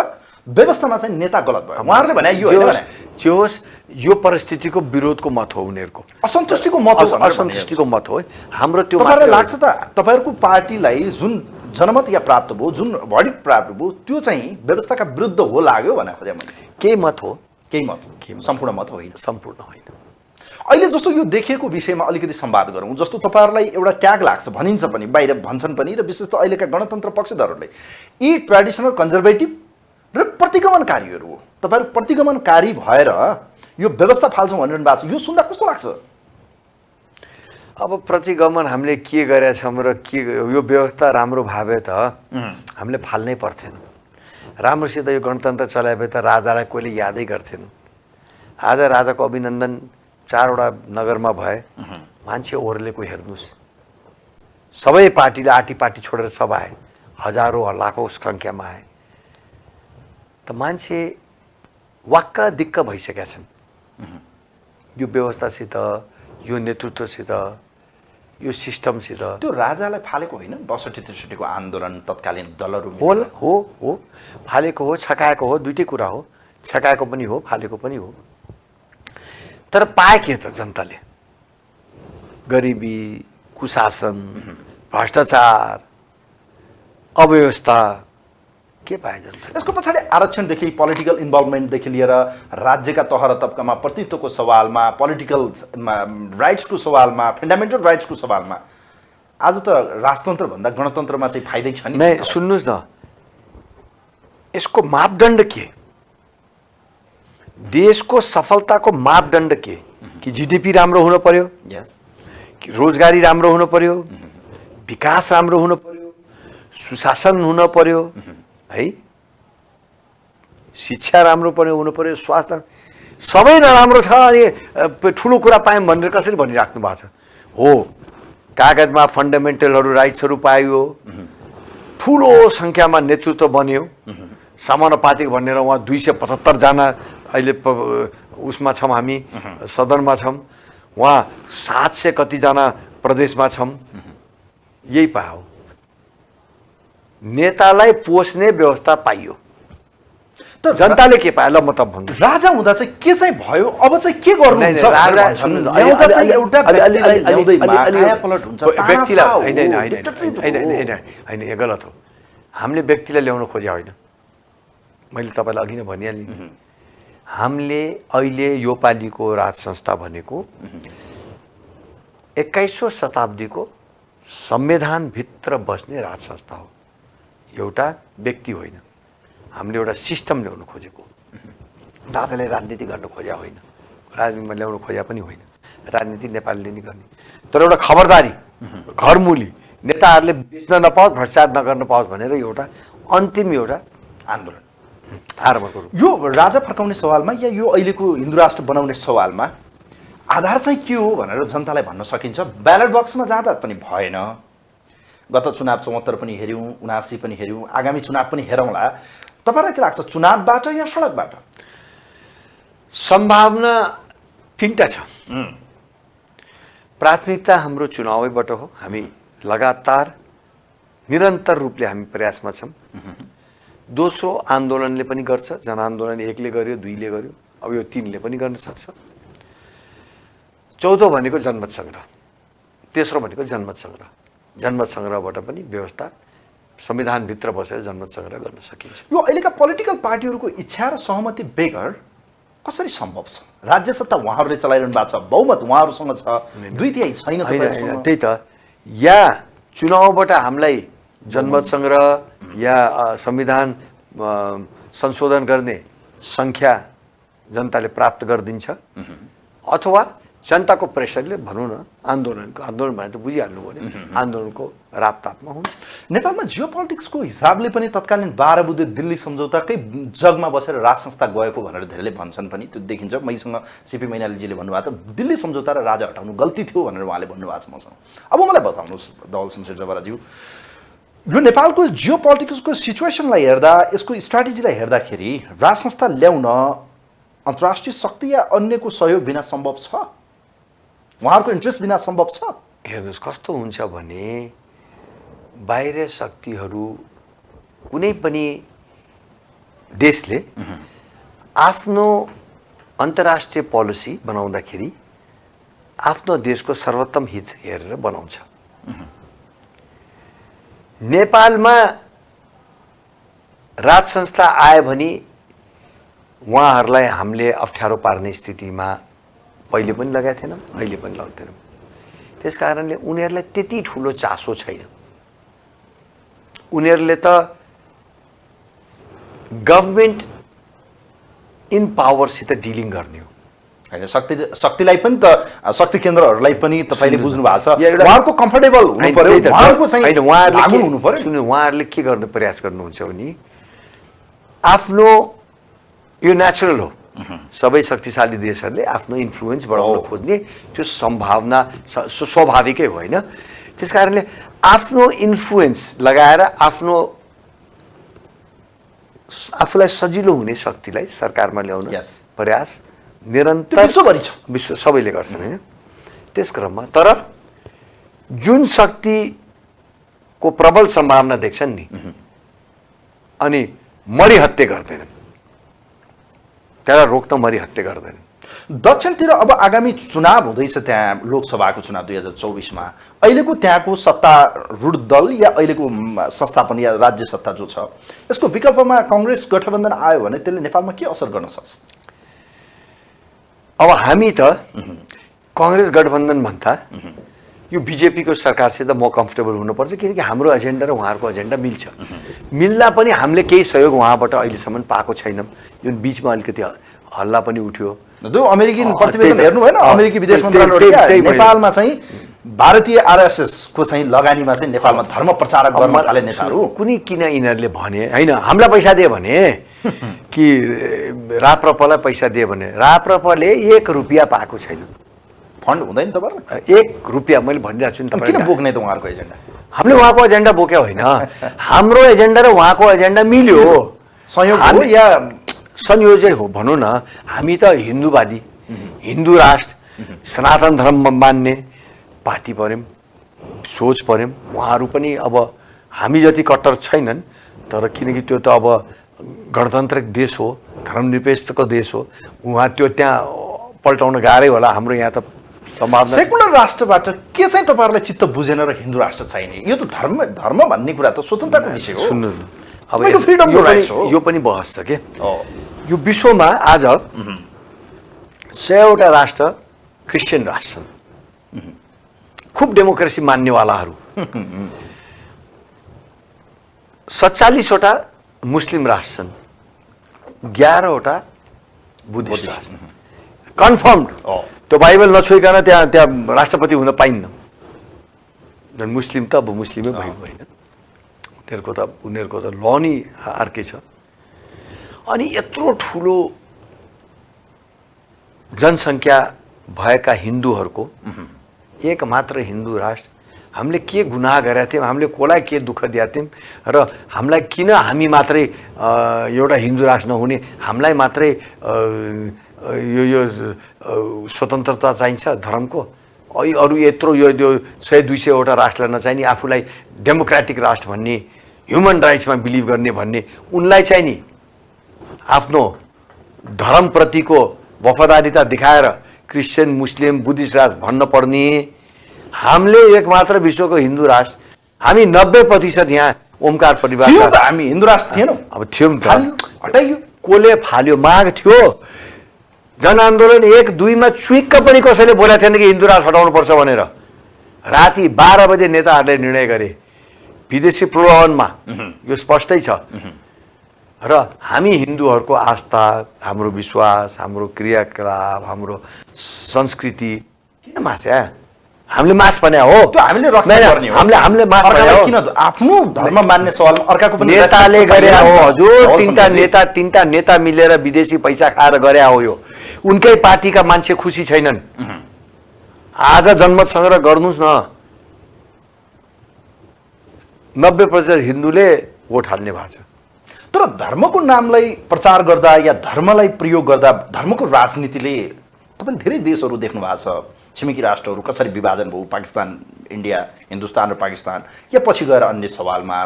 व्यवस्थामा चाहिँ नेता गलत भयो। उहाँहरूले भने यो होइन भने जे होस् यो परिस्थितिको विरोधको मत हो, उनीहरूको असन्तुष्टिको मत हो। असन्तुष्टिको मत हो। हाम्रो त्यो तपाईँलाई लाग्छ त तपाईँहरूको पार्टीलाई जुन जनमत या प्राप्त भयो, जुन भर्डिक्ट प्राप्त भयो, त्यो चाहिँ व्यवस्थाका विरुद्ध हो लाग्यो भने खोजेँ मैले? केही मत हो, केही मत हो, सम्पूर्ण मत होइन। सम्पूर्ण होइन। अहिले जस्तो यो देखिएको विषयमा अलिकति संवाद गरौँ। जस्तो तपाईँहरूलाई एउटा ट्याग लाग्छ, भनिन्छ पनि, बाहिर भन्छन् पनि, र विशेष त अहिलेका गणतन्त्र पक्षधरहरूले यी ट्रेडिसनल कन्जर्भेटिभ र प्रतिगमनकारीहरू हो। तपाईँहरू प्रतिगमनकारी भएर यो व्यवस्था फाल्छौँ भनिरहनु भएको छ, यो सुन्दा कस्तो लाग्छ? अब प्रतिगमन हामीले के गरेछौँ र के यो व्यवस्था राम्रो भावे त हामीले फाल्नै पर्थेन। राम्रोसित यो गणतन्त्र चलाए भए त राजालाई कोहीले यादै गर्थेन। आज राजाको अभिनन्दन 4वटा नगरमा भए, मान्छे ओर्लेको हेर्नुहोस्। सबै पार्टीले आटी-पाटी छोडेर सब आए, हजारौँ लाखौँ सङ्ख्यामा आए। त मान्छे वाक्क दिक्क भइसकेका छन् यो व्यवस्थासित, यो नेतृत्वसित, यो सिस्टमसित। त्यो राजालाई फालेको होइन, 62-63को आन्दोलन तत्कालीन दलहरू हो फालेको हो, छकाएको हो, दुइटै कुरा हो। छकाएको पनि हो, फालेको पनि हो। तर पाए के त जनताले? गरिबी, कुशासन, भ्रष्टाचार, अव्यवस्था के पाए जनता? यसको पछाडि आरक्षणदेखि पोलिटिकल इन्भल्भमेन्टदेखि लिएर राज्यका तह र तब्कामा प्रतिनिधित्वको सवालमा, पोलिटिकल राइट्सको सवालमा, फन्डामेन्टल राइट्सको सवालमा आज त राजतन्त्रभन्दा गणतन्त्रमा चाहिँ फाइदै छ नि। सुन्नुहोस् न, यसको मापदण्ड के? देशको सफलताको मापदण्ड के? कि जीडीपी राम्रो हुनु पर्यो, कि रोजगारी राम्रो हुनु पर्यो, विकास राम्रो हुनु पर्यो, सुशासन हुनु पर्यो, है, शिक्षा राम्रो पर्यो हुनु पर्यो, स्वास्थ्य सबै नराम्रो छ अनि ठुलो कुरा पायौँ भनेर कसरी भनिराख्नु भएको छ? हो, कागजमा फन्डामेन्टलहरू राइट्सहरू पाइयो, ठुलो सङ्ख्यामा नेतृत्व बन्यो, समानुपातिक भनेर उहाँ 275 जना अहिले उसमा छौँ, हामी सदनमा छौँ, उहाँ 700 कतिजना प्रदेशमा छौँ। यही पायो, नेतालाई पोस्ने व्यवस्था पाइयो। तर जनताले के पायो? ल म त भन्छु, राजा हुँदा चाहिँ के चाहिँ भयो, अब चाहिँ के गर्नुहुन्छ? ल्याउँदा चाहिँ एउटा व्यक्तिलाई ल्याउँदैमा कायापलट हुन्छ, होइन, यो गलत हो। हामीले व्यक्तिलाई ल्याउन खोज्या होइन। मैले तपाईँलाई अघि नै भनिहालेँ, हामीले अहिले यो पालिको राज संस्था भनेको 21औं शताब्दीको संविधानभित्र बस्ने राज संस्था हो, एउटा व्यक्ति होइन। हामीले एउटा सिस्टम ल्याउनु खोजेको। राजाले राजनीति गर्न खोज्या होइन, राजनीतिमा ल्याउनु खोज्या पनि होइन। राजनीति नेपालले नै गर्ने, तर एउटा खबरदारी, घरमुली, नेताहरूले बेच्न नपाओस्, भ्रष्टाचार नगर्न पाओस् भनेर एउटा अन्तिम एउटा आन्दोलन आरम्भको रूप। यो राजा फर्काउने सवालमा या यो अहिलेको हिन्दू राष्ट्र बनाउने सवालमा आधार चाहिँ के हो भनेर जनतालाई भन्न सकिन्छ? ब्यालेट बक्समा जाँदा पनि भएन, गत चुनाव 74 पनि हेऱ्यौँ, 79 पनि हेऱ्यौँ, आगामी चुनाव पनि हेरौँला। तपाईँलाई के लाग्छ, चुनावबाट या सडकबाट? सम्भावना तीनटा छ। प्राथमिकता हाम्रो चुनावैबाट हो। हामी लगातार निरन्तर रूपले हामी प्रयासमा छौँ। दोस्रो आन्दोलनले पनि गर्छ, जनआन्दोलन 1ले गर्यो, 2ले गर्यो, अब यो 3ले पनि गर्न सक्छ। चौथो भनेको जनमत सङ्ग्रह, तेस्रो भनेको जनमत सङ्ग्रह। जनमत सङ्ग्रहबाट पनि व्यवस्था संविधानभित्र बसेर जनमत सङ्ग्रह गर्न सकिन्छ। यो अहिलेका पोलिटिकल पार्टीहरूको इच्छा र सहमति बेगर कसरी सम्भव छ? राज्य सत्ता उहाँहरूले चलाइरहनु भएको छ, बहुमत उहाँहरूसँग छ, 2/3 छैन। त्यही त, या चुनावबाट हामीलाई जनमत सङ्ग्रह या संविधान संशोधन गर्ने सङ्ख्या जनताले प्राप्त गरिदिन्छ, अथवा जनताको प्रेसरले भनौँ न आन्दोलन भने त बुझिहाल्नु भने आन्दोलनको रापतापमा हुन्छ। नेपालमा जियो पोलिटिक्सको हिसाबले पनि तत्कालीन 12 बुँदे दिल्ली सम्झौताकै जगमा बसेर राज संस्था गएको भनेर धेरैले भन्छन् पनि, त्यो देखिन्छ। मैसँग सीपी मैनालीजीले भन्नुभएको त दिल्ली सम्झौता र राजा हटाउनु गल्ती थियो भनेर उहाँले भन्नुभएको छ मसँग। अब मलाई बताउनुहोस् धवल शमशेर जबराज्यू, यो नेपालको जियो पोलिटिक्सको सिचुएसनलाई हेर्दा, यसको स्ट्राटेजीलाई हेर्दाखेरि राज संस्था ल्याउन अन्तर्राष्ट्रिय शक्ति या अन्यको सहयोग बिना सम्भव छ? उहाँहरूको इन्ट्रेस्ट बिना सम्भव छ? हेर्नुहोस् कस्तो हुन्छ भने बाहिर शक्तिहरू कुनै पनि देशले आफ्नो अन्तर्राष्ट्रिय पोलिसी बनाउँदाखेरि आफ्नो देशको सर्वोत्तम हित हेरेर बनाउँछ। नेपालमा राज संस्था आयो भने उहाँहरूलाई हामीले अप्ठ्यारो पार्ने स्थितिमा पहिले पनि लगाएको थिएनौँ, अहिले पनि लाग्दैनौँ। त्यस कारणले उनीहरूलाई त्यति ठुलो चासो छैन। उनीहरूले त गभर्मेन्ट इन पावरसित डिलिङ गर्ने हो। होइन, शक्तिलाई पनि त शक्ति केन्द्रहरूलाई पनि तपाईँले बुझ्नु भएको छ, उहाँहरूको कम्फर्टेबल हुनु पर्यो, उहाँहरूको चाहिँ लागु हुनु पर्यो। सुन्नु, उहाँहरूले के गर्ने प्रयास गर्नुहुन्छ भने आफ्नो, यो नेचुरल हो, सबै शक्तिशाली देशहरूले आफ्नो इन्फ्लुएन्स बढाउन खोज्ने त्यो सम्भावना स्वाभाविकै हो होइन। त्यस कारणले आफ्नो इन्फ्लुएन्स लगाएर आफूलाई सजिलो हुने शक्तिलाई सरकारमा ल्याउन प्रयास निरन्तर विश्वभरि छ, विश्व सबैले गर्छन् होइन। त्यस क्रममा तर जुन शक्तिको प्रबल सम्भावना देख्छन् नि अनि मरिहत्ते गर्दैनन्, त्यसलाई रोक्न मरिहत्ते गर्दैनन्। दक्षिणतिर अब आगामी चुनाव हुँदैछ, त्यहाँ लोकसभाको चुनाव 2024मा। अहिलेको त्यहाँको सत्तारूढ दल या अहिलेको संस्थापन या राज्य सत्ता जो छ, यसको विकल्पमा काङ्ग्रेस गठबन्धन आयो भने त्यसले नेपालमा के असर गर्न सक्छ? अब हामी त काङ्ग्रेस गठबन्धन भन्दा यो बिजेपीको सरकारसित म कम्फर्टेबल हुनुपर्छ, किनकि हाम्रो एजेन्डा र उहाँहरूको एजेन्डा मिल्छ। मिल्दा पनि हामीले केही सहयोग उहाँबाट अहिलेसम्म पाएको छैनौँ। जुन बिचमा अलिकति हल्ला पनि उठ्यो, अमेरिकी प्रतिवेदन हेर्नु भएन? अमेरिकी विदेश मन्त्रालयले नेपालमा चाहिँ भारतीय आरएसएसको चाहिँ लगानीमा चाहिँ नेपालमा धर्म प्रचारक गर्न थाले नेताहरू। कुनै किन यिनीहरूले भने होइन हामीलाई पैसा दिए भने कि राप्रपालाई पैसा दिए भने राप्रपाले 1 रुपियाँ पाएको छैन। फन्ड हुँदैन तपाईँहरूलाई? 1 रुपियाँ मैले भनिरहेको छु नि। किन बोक्ने त उहाँहरूको एजेन्डा? हामीले उहाँको एजेन्डा बोक्यो होइन, हाम्रो एजेन्डा र उहाँको एजेन्डा मिल्यो, संयोग हो या संयोजन हो भनौँ न। हामी त हिन्दूवादी, हिन्दू राष्ट्र, सनातन धर्म मान्ने पार्टी पऱ्यौँ, सोच पऱ्यौँ। उहाँहरू पनि अब हामी जति कट्टर छैनन्, तर किनकि त्यो त अब गणतान्त्रिक देश हो, धर्मनिरपेक्षको देश हो, उहाँ त्यो त्यहाँ पल्टाउन गाह्रै होला। हाम्रो यहाँ त सम्भावना सेकुलर राष्ट्रबाट के चाहिँ तपाईँहरूलाई चित्त बुझेन र हिन्दू राष्ट्र चाहिने? यो त धर्म भन्ने कुरा त स्वतन्त्रताको विषय हो। सुन्नु, अब यो पनि बहस छ के यो विश्वमा आज 100वटा राष्ट्र क्रिस्चियन राष्ट्र छन्, खुब डेमोक्रेसी मान्नेवालाहरू। 47वटा मुस्लिम राष्ट्र छन्, 11वटा बुद्धिस्ट राष्ट्र कन्फर्म्ड। त्यो बाइबल नछोइकन त्यहाँ राष्ट्रपति हुन पाइन्न। झन् मुस्लिम त अब मुस्लिमै भएको होइन, उनीहरूको त ल नै अर्कै छ। अनि यत्रो ठुलो जनसङ्ख्या भएका हिन्दूहरूको एक मात्र हिन्दू राष्ट्र, हामीले के गुनाह गरेका थियौँ, हामीले कसलाई के दुःख दिएका थियौँ र हामीलाई किन हामी मात्रै एउटा हिन्दू राष्ट्र नहुने, हामीलाई मात्रै यो स्वतन्त्रता चाहिन्छ धर्मको, अरू यत्रो यो 100-200वटा राष्ट्रलाई नचाहिने, आफूलाई डेमोक्रेटिक राष्ट्र भन्ने, ह्युमन राइट्समा बिलिभ गर्ने भन्ने, उनलाई चाहिँ नि आफ्नो धर्मप्रतिको वफादारीता देखाएर क्रिस्चियन मुस्लिम बुद्धिस्ट राष्ट्र भन्न पर्ने। हामीले एकमात्र विश्वको हिन्दू राष्ट्र, हामी 90% यहाँ ओमकार परिवार थियो त, हामी हिन्दू राष्ट्र थिएनौँ। अब थियौँ त, हटाइयो, कसले फाल्यो, माग थियो। जनआन्दोलन 1-2मा चुइक्क पनि कसैले बोलेको थिएन कि हिन्दू राष्ट्र हटाउनुपर्छ भनेर। राति 12 बजे नेताहरूले निर्णय गरे विदेशी प्रलोभनमा, यो स्पष्टै छ। र हामी हिन्दूहरूको आस्था, हाम्रो विश्वास, हाम्रो क्रियाकलाप, हाम्रो संस्कृति किन मास्या हामीले मास भने हो त्यो हामीले रक्षा नहीं, गर्ने हो हामीले मास भने अर्कालाई हो किन आफ्नो धर्म मान्ने सवालमा अर्काको पनि नेताले respect गरे छैन। हो हजुर धवल तीनटा नेता मिलेर विदेशी पैसा खाएर गरे हो यो उनकै पार्टीका मान्छे खुसी छैनन् आज जनमत संग्रह गर्नुस् न 90% हिन्दूले भोट हाल्ने भएको छ तर धर्मको नामलाई प्रचार गर्दा या धर्मलाई प्रयोग गर्दा धर्मको राजनीतिले तपाईँले धेरै देशहरू देख्नु भएको छ छिमेकी राष्ट्रहरू कसरी विभाजन भयो पाकिस्तान इन्डिया हिन्दुस्तान र पाकिस्तान या पछि गएर अन्य सवालमा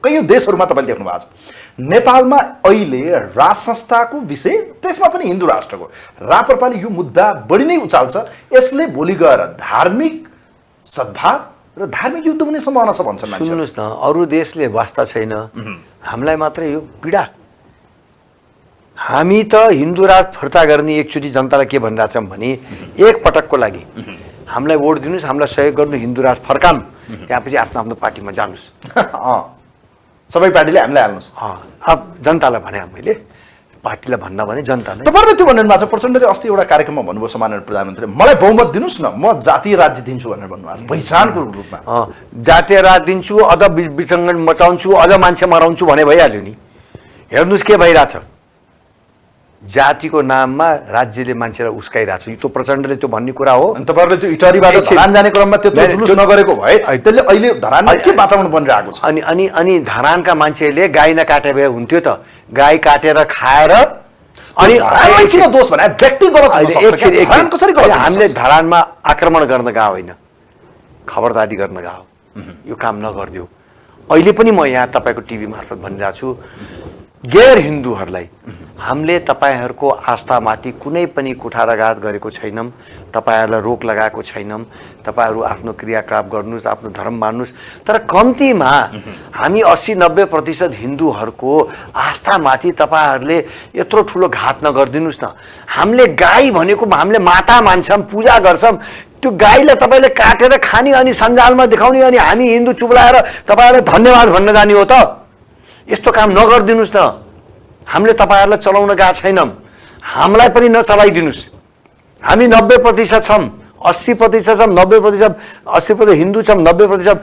कैयौँ देशहरूमा तपाईँले देख्नु भएको छ नेपालमा अहिले राज संस्थाको विषय त्यसमा पनि हिन्दू राष्ट्रको राप्रपाले यो मुद्दा बढी नै उचाल्छ यसले भोलि गएर धार्मिक सद्भाव र धार्मिक युद्ध हुने सम्भावना छ भन्छन् मान्छेहरू सुन्नुहोस् न अरू देशले वास्ता छैन हामीलाई मात्रै यो पीडा हामी त हिन्दू राज फिर्ता गर्ने एकचोटि जनतालाई के भनिरहेछौँ भने एक पटकको लागि हामीलाई भोट दिनुहोस् हामीलाई सहयोग गर्नु हिन्दू राज फर्काम त्यहाँपछि आफ्नो आफ्नो पार्टीमा जानुहोस् सबै पार्टीले हामीलाई हाल्नुहोस् अब जनतालाई भने मैले पार्टीलाई भन्न भने जनतालाई तपाईँले त्यो भन्नु भएको छ प्रचण्डले अस्ति एउटा कार्यक्रममा भन्नुभयो सम्माननीय प्रधानमन्त्री मलाई बहुमत दिनुहोस् न म जातीय राज्य दिन्छु भनेर भन्नुभएको छ पहिचानको रूपमा जातीय राज दिन्छु अझ विसङ्गत मचाउँछु अझ मान्छे मराउँछु भने भइहाल्यो नि हेर्नुहोस् के भइरहेछ जातिको नाममा राज्यले मान्छेलाई उस्काइरहेछ यो प्रचण्डले त्यो भन्ने कुरा हो अनि तपाईँहरूले त्यो इटरीबाट धरान जाने क्रममा त्यत्रो जुलुस नगरेको भए त्यसले अहिले धरानमा के वातावरण बनिरहेको छ अनि अनि अनि धरानका मान्छेले गाई नकाटे भए हुन्थ्यो त गाई काटेर खाएर अनि धरानलाई किन दोष भने व्यक्ति गलत हुन सक्छ क्या? धरान कसरी गलत हुन हामीले सक्छ? धरानमा आक्रमण गर्न गएको होइन खबरदारी गर्न गएको यो काम नगरिदियो अहिले पनि म यहाँ तपाईँको टिभी मार्फत भनिरहेको छु गैर हिन्दूहरूलाई हामीले तपाईँहरूको आस्थामाथि कुनै पनि कुठाराघात गरेको छैनौँ तपाईँहरूलाई रोक लगाएको छैनौँ तपाईँहरू आफ्नो क्रियाकलाप गर्नुहोस् आफ्नो धर्म मान्नुहोस् तर कम्तीमा हामी 80-90% हिन्दूहरूको आस्थामाथि तपाईँहरूले यत्रो ठुलो घात नगरिदिनुहोस् न हामीले गाई भनेको हामीले माता मान्छौँ पूजा गर्छौँ त्यो गाईलाई तपाईँले काटेर खाने अनि सञ्जालमा देखाउने अनि हामी हिन्दू चुप्लाएर तपाईँहरूलाई धन्यवाद भन्न जाने हो त यस्तो काम नगरिदिनुहोस् न हामीले तपाईँहरूलाई चलाउन गएको छैनौँ हामीलाई पनि नचलाइदिनुहोस् हामी 90% छौँ 80% छौँ 90% 80% हिन्दू छौँ 90%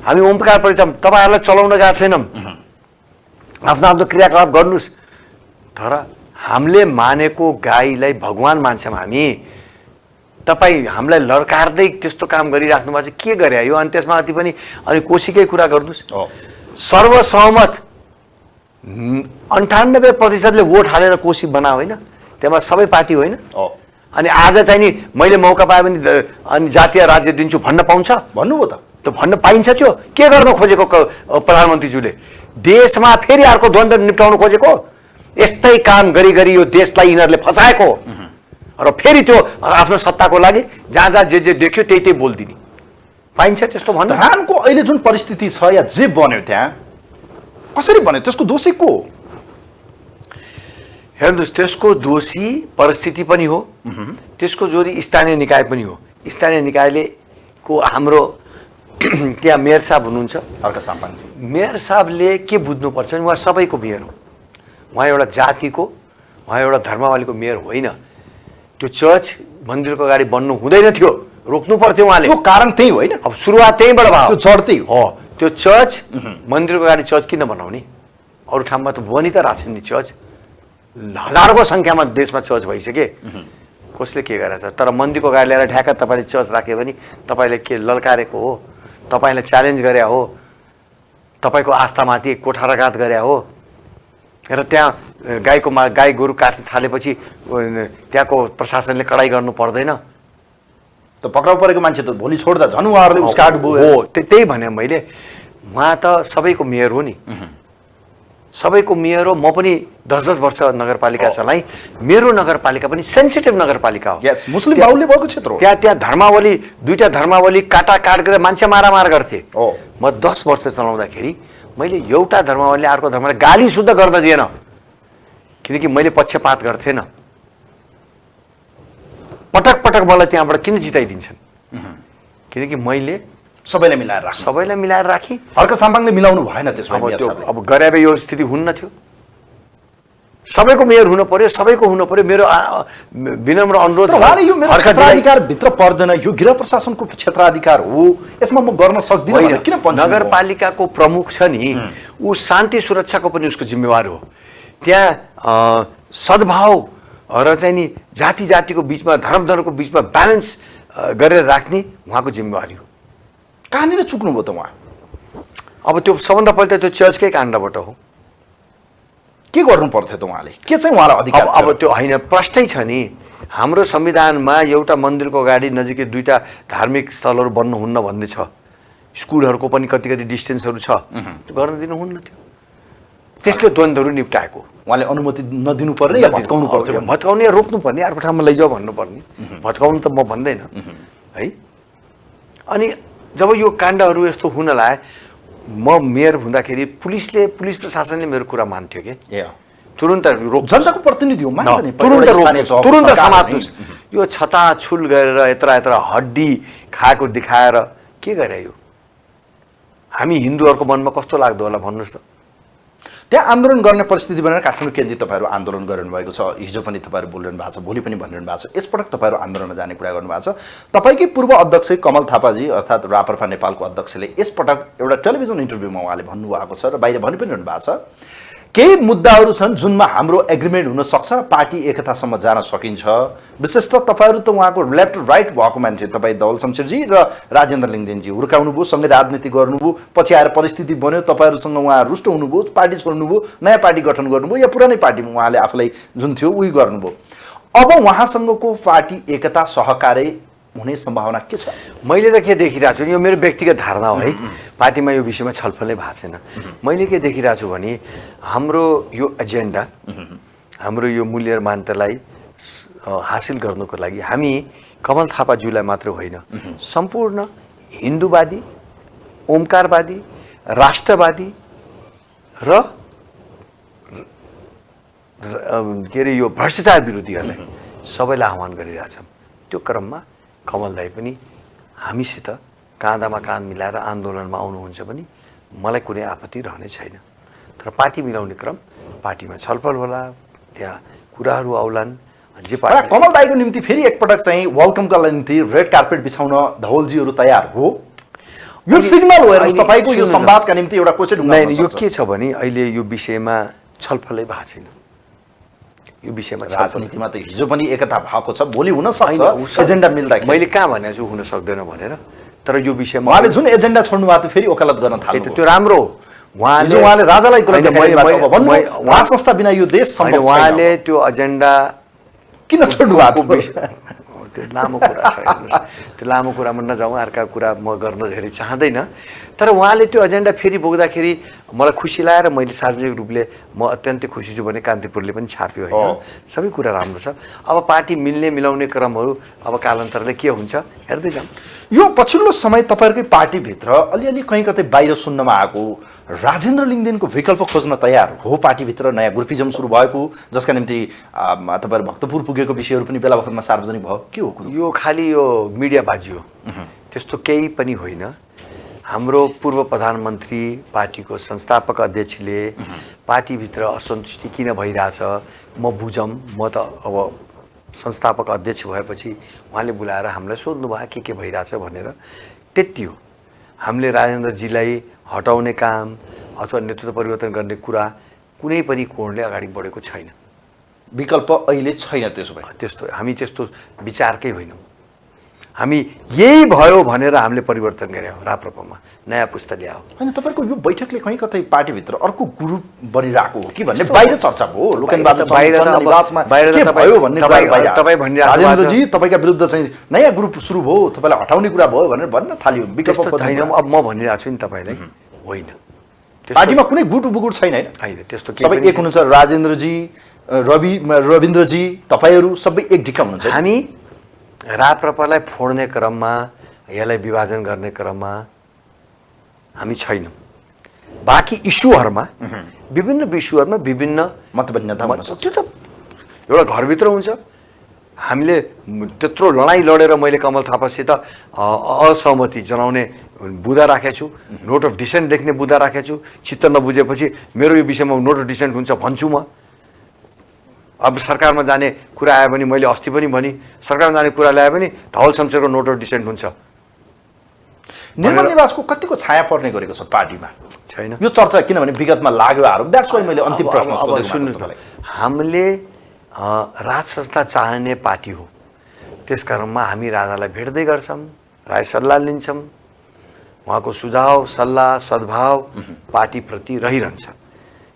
हामी ओमकार पनि छौँ तपाईँहरूलाई चलाउन गएको छैनौँ आफ्नो आफ्नो क्रियाकलाप गर्नुहोस् तर हामीले मानेको गाईलाई भगवान मान्छौँ हामी तपाईँ हामीलाई लड्कार्दै त्यस्तो काम गरिराख्नु भएको छ के गरे यो अनि त्यसमाथि पनि अनि कोसीकै कुरा गर्नुहोस् सर्वसहमत 98%ले भोट हालेर कोसी बना होइन त्यहाँ सबै पार्टी होइन अनि आज चाहिँ नि मैले मौका पाएँ भने अनि जातीय राज्य दिन्छु भन्न पाउँछ भन्नुभयो त त्यो भन्न पाइन्छ त्यो के गर्न खोजेको प्रधानमन्त्रीज्यूले देशमा फेरि अर्को द्वन्द्व निप्टाउन खोजेको यस्तै काम गरी गरी यो देशलाई यिनीहरूले फसाएको र फेरि त्यो आफ्नो सत्ताको लागि जहाँ जहाँ जे देख्यो त्यही त्यही बोलिदिने पाइन्छ त्यस्तो भन्नु धरानको अहिले जुन परिस्थिति छ या जे बन्यो त्यहाँ कसरी बन्यो त्यसको दोषी को हेर्नुहोस् त्यसको दोषी परिस्थिति पनि हो त्यसको जोरी स्थानीय निकाय पनि हो स्थानीय निकायले को हाम्रो त्यहाँ मेयर साहब हुनुहुन्छ हल्का साम्पाङ मेयर साहबले के बुझ्नुपर्छ भने उहाँ सबैको मेयर हो उहाँ एउटा जातिको उहाँ एउटा धर्मावलीको मेयर होइन त्यो चर्च मन्दिरको अगाडि बन्नु हुँदैन थियो रोक्नु पर्थ्यो उहाँले त्यो कारण त्यही होइन अब सुरुवात त्यहीँबाट भयो त्यो जड त्यही हो त्यो चर्च मन्दिरको अगाडि चर्च किन बनाउने अरू ठाउँमा त बनि त रहेछ नि चर्च हजारौँको सङ्ख्यामा देशमा चर्च भइसके कसले के गरेछ तर मन्दिरको अगाडि ल्याएर ठ्याक्क तपाईँले चर्च राख्यो भने तपाईँले के ललकारेको हो तपाईँले च्यालेन्ज गरे हो तपाईँको आस्थामाथि कोठाराघात गरे हो र त्यहाँ गाई गोरु काट्न थालेपछि त्यहाँको प्रशासनले कडाइ गर्नु पर्दैन त पक्राउ परेको मान्छे त भोलि छोड्दा झन् उहाँहरूले उसकाट हो त्यही भने मैले उहाँ त सबैको मेयर हो नि सबैको मेयर हो म पनि 10-10 वर्ष नगरपालिका चलाएँ मेरो नगरपालिका पनि सेन्सिटिभ नगरपालिका हो यस मुस्लिम बाहुल्य भएको क्षेत्र हो त्यहाँ धर्मावली दुईटा धर्मावली काटाकाट गरेर मान्छे मारामार गर्थे म 10 वर्ष चलाउँदाखेरि मैले एउटा धर्मावलीले अर्को धर्मलाई गाली शुद्ध गर्न दिएन किनकि मैले पक्षपात गर्थेन पटक पटक मलाई त्यहाँबाट किन जिताइदिन्छन् किनकि मैले सबैलाई मिलाएर राखेँ हल्का साम्पाङले मिलाउनु भएन त्यसमा अब गरे भए यो स्थिति हुन्न थियो सबैको मेयर हुनु पर्यो, सबैको हुनु पर्यो। मेरो विनम्र अनुरोध तर उहाँले यो मेरो खड्का क्षेत्राधिकार भित्र पर्दैन, यो गृह प्रशासनको क्षेत्राधिकार हो, यसमा म गर्न सक्दिनँ होइन, भनेर किन पञ्चायत नगरपालिकाको प्रमुख छ नि, ऊ शान्ति सुरक्षाको पनि उसको जिम्मेवार हो। त्यहाँ सद्भाव र चाहिँ नि जाति जातिको बिचमा, धर्म धर्मको बिचमा ब्यालेन्स गरेर राख्ने उहाँको जिम्मेवारी हो। कहाँनिर चुक्नुभयो त उहाँ? अब त्यो सबभन्दा पहिला त्यो चर्चकै काण्डबाट हो। के गर्नु पर्थ्यो त उहाँले? के चाहिँ उहाँलाई अधिकार अब त्यो होइन, प्रश्नै छ नि। हाम्रो संविधानमा एउटा मन्दिरको अगाडि नजिकै 2टा धार्मिक स्थलहरू बन्नुहुन्न भन्ने छ। स्कुलहरूको पनि कति कति डिस्टेन्सहरू छ, त्यो गर्न दिनुहुन्न थियो। त्यसले द्वन्द्वहरू निप्टाएको। उहाँले अनुमति नदिनु पर्ने या भत्काउनु पर्थ्यो? भत्काउने या रोक्नु पर्ने, अर्को ठाउँमा लैजाऊ भन्नुपर्ने। भत्काउनु त म भन्दैन है। अनि जब यो काण्डहरू यस्तो हुन लाए, म मेयर हुँदाखेरि पुलिस प्रशासनले मेरो कुरा मान्थ्यो कि तुरुन्त रोक, जनताको प्रतिनिधि हो, मान्छ नि, तुरुन्त समात्नुहोस्। यो छताछुल गरेर यत्र हड्डी खाएको देखाएर के गरे यो? हामी हिन्दूहरूको मनमा कस्तो लाग्दो होला भन्नुहोस् त। त्यहाँ आन्दोलन गर्ने परिस्थिति बनेर काठमाडौँ केन्द्रीय तपाईँहरू आन्दोलन गरिरहनु भएको छ। हिजो पनि तपाईँहरू बोलिरहनु भएको छ, भोलि पनि भनिरहनु भएको छ। यसपटक तपाईँहरू आन्दोलनमा जाने कुरा गर्नुभएको छ। तपाईँकै पूर्व अध्यक्ष कमल थापाजी अर्थात् राप्रपा नेपालको अध्यक्षले यसपटक एउटा टेलिभिजन इन्टरभ्यूमा उहाँले भन्नुभएको छ र बाहिर भनि पनि रहनु भएको छ, केही मुद्दाहरू छन् जुनमा हाम्रो एग्रिमेन्ट हुन सक्छ र पार्टी एकतासम्म जान सकिन्छ। विशेषतः तपाईँहरू त उहाँको लेफ्ट राइट भएको मान्छे, तपाईँ धवल शमशेरजी र राजेन्द्र लिङ्गदेनजी हुर्काउनुभयो, सँगै राजनीति गर्नुभयो, पछि आएर परिस्थिति बन्यो, तपाईँहरूसँग उहाँ रुष्ट हुनुभयो, पार्टी छोड्नुभयो, नयाँ पार्टी गठन गर्नुभयो, या पुरानै पार्टीमा उहाँले आफूलाई जुन थियो उही गर्नुभयो। अब उहाँसँगको पार्टी एकता सहकार्य हुने सम्भावना के छ? मैले त के देखिरहेको छु, यो मेरो व्यक्तिगत धारणा हो है, पार्टीमा यो विषयमा छलफलै भएको छैन। मैले के देखिरहेको छु भने हाम्रो यो एजेन्डा, हाम्रो यो मूल्य र मान्यतालाई हासिल गर्नुको लागि हामी कमल थापाज्यूलाई मात्र होइन, सम्पूर्ण हिन्दूवादी, ओमकारवादी, राष्ट्रवादी र के अरे यो भ्रष्टाचार विरोधीहरूलाई सबैलाई आह्वान गरिरहेछौँ। त्यो क्रममा कमल दाई पनि हामीसित काँधामा काँध मिलाएर आन्दोलनमा आउनुहुन्छ भने मलाई कुनै आपत्ति रहने छैन। तर पार्टी मिलाउने क्रम पार्टीमा छलफल होला, त्यहाँ कुराहरू आउलान्। जे पार्टी कमल दाईको निम्ति फेरि एकपटक चाहिँ वेलकमका निम्ति रेड कार्पेट बिछाउन धवलजीहरू तयार हो? यो सिग्नल हो हेर्नुहोस्, तपाईँको यो संवादका निम्ति एउटा क्वेसन हुन सक्छ। यो के छ भने अहिले यो विषयमा छलफलै भएको छैन। यो विषयमा राजनीतिमा त हिजो पनि एकता भएको छ, भोलि हुन सक्छ एजेन्डा मिल्दाखेरि। मैले कहाँ भनेको छु हुन सक्दैन भनेर, तर यो विषयमा उहाँले जुन एजेन्डा छोड्नु भएको थियो फेरि वकालत गर्न थाल्यो, त्यो राम्रो हो। उहाँले राजालाई राज संस्था बिना यो देश सम्भव छैन। उहाँले त्यो एजेन्डा किन छोड्नु भएको? त्यो लामो कुरा छ, त्यो लामो कुरामा नजाउँ, अर्का कुरा म गर्न धेरै चाहँदैन। तर उहाँले त्यो एजेन्डा फेरि बोक्दाखेरि मलाई खुसी लागेर मैले सार्वजनिक रूपले म अत्यन्तै खुसी छु भने कान्तिपुरले पनि छाप्यो होइन, सबै कुरा राम्रो छ। अब पार्टी मिल्ने मिलाउने क्रमहरू अब कालान्तरले के हुन्छ हेर्दै जाउँ। यो पछिल्लो समय तपाईँहरूकै पार्टीभित्र अलिअलि कहीँ कतै बाहिर सुन्नमा आएको राजेन्द्र लिङ्गदेनको विकल्प खोज्न तयार हो पार्टीभित्र, नयाँ ग्रुपिजम सुरु भएको जसका निम्ति तपाईँहरू भक्तपुर पुगेको विषयहरू पनि बेला बखतमा सार्वजनिक भयो, के हो कुरो? यो खालि यो मिडियाबाजी हो, त्यस्तो केही पनि होइन। हाम्रो पूर्व प्रधानमन्त्री पार्टीको संस्थापक अध्यक्षले पार्टीभित्र असन्तुष्टि किन भइरहेछ म बुझौँ, म त अब संस्थापक अध्यक्ष भएपछि उहाँले बोलाएर हामीलाई सोध्नुभयो के भइरहेछ भनेर, त्यति हो। हामीले राजेन्द्रजीलाई हटाउने काम अथवा नेतृत्व परिवर्तन गर्ने कुरा कुनै पनि कोणले अगाडि बढेको छैन। विकल्प अहिले छैन। त्यसो भए त्यस्तो हामी त्यस्तो विचारकै होइनौँ। हामी यही भयो भनेर हामीले परिवर्तन गर्यौँ, राप्रपामा नयाँ पुस्ता ल्यायो। होइन, तपाईँको यो बैठकले कहीँ कतै पार्टीभित्र अर्को ग्रुप बनिरहेको हो कि भन्ने बाहिर चर्चा भयो। राजेन्द्रजी तपाईँका विरुद्ध चाहिँ नयाँ ग्रुप सुरु भयो, तपाईँलाई हटाउने कुरा भयो भनेर भन्न थाल्यो। विकल्प होइन, अब म भनिरहेको छु नि तपाईँलाई, होइन पार्टीमा कुनै गुट बुगुट छैन। होइन त्यस्तो सबै एक हुनुहुन्छ। राजेन्द्रजी, रविन्द्रजी, तपाईँहरू सबै एक ढिक्का हुनुहुन्छ। हामी राप्रपालाई फोड्ने क्रममा, यसलाई विभाजन गर्ने क्रममा हामी छैनौँ। बाँकी इस्युहरूमा विभिन्न इस्युहरूमा विभिन्न मतभिन्नता हुन्छ। त्यो त एउटा घरभित्र हुन्छ। हामीले त्यत्रो लडाइँ लडेर मैले कमल थापासित असहमति जनाउने बुँदा राखेको छु, नोट अफ डिसेन्ट लेख्ने बुँदा राखेको छु। चित्त नबुझेपछि मेरो यो विषयमा नोट अफ डिसेन्ट हुन्छ भन्छु म। अब सरकारमा जाने कुरा आयो भने मैले अस्ति पनि भने सरकारमा जाने कुरा ल्यायो भने धवल शमशेरको नोट अफ डिसेन्ट हुन्छ। निर्मल निवासको कतिको छाया पर्ने गरेको छ पार्टीमा छैन यो चर्चा, किनभने विगतमा लाग्यो आरोप। द्याट्स वाइ मैले अन्तिम प्रश्न सोधेको सुन्नुहोस् न, हामीले राज संस्था चाहने पार्टी हो। त्यस कारणमा हामी राजालाई भेट्दै गर्छौँ, राय सल्लाह लिन्छौँ, उहाँको सुझाव सल्लाह सद्भाव पार्टीप्रति रहिरहन्छ।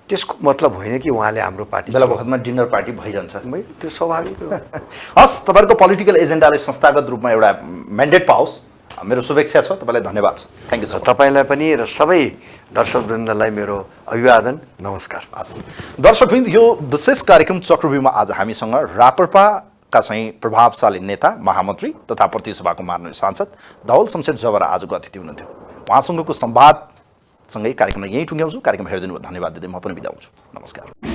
त्यसको मतलब होइन कि उहाँले हाम्रो पार्टी बेला बखतमा डिनर पार्टी भइरहन्छ। त्यो स्वाभाविक हो। हस्, तपाईँहरूको पोलिटिकल एजेन्डाले संस्थागत रूपमा एउटा म्यान्डेट पाओस्, मेरो शुभेच्छा छ। तपाईँलाई धन्यवाद छ। Thank you sir. तपाईँलाई पनि र सबै दर्शकवृन्दलाई मेरो अभिवादन, नमस्कार। हस्, दर्शकवृन्द, यो विशेष कार्यक्रम चक्रव्यूहमा आज हामीसँग राप्रपाका चाहिँ प्रभावशाली नेता, महामन्त्री तथा प्रतिसभाको माननीय सांसद धवल शमशेर जवरा आजको अतिथि हुनुहुन्थ्यो। उहाँसँगको संवादसँगै कार्यक्रमलाई यहीँ टुङ्ग्याउँछु। कार्यक्रम हेरिदिनु धन्यवाद दिँदै म पनि बिदा हुन्छु। नमस्कार।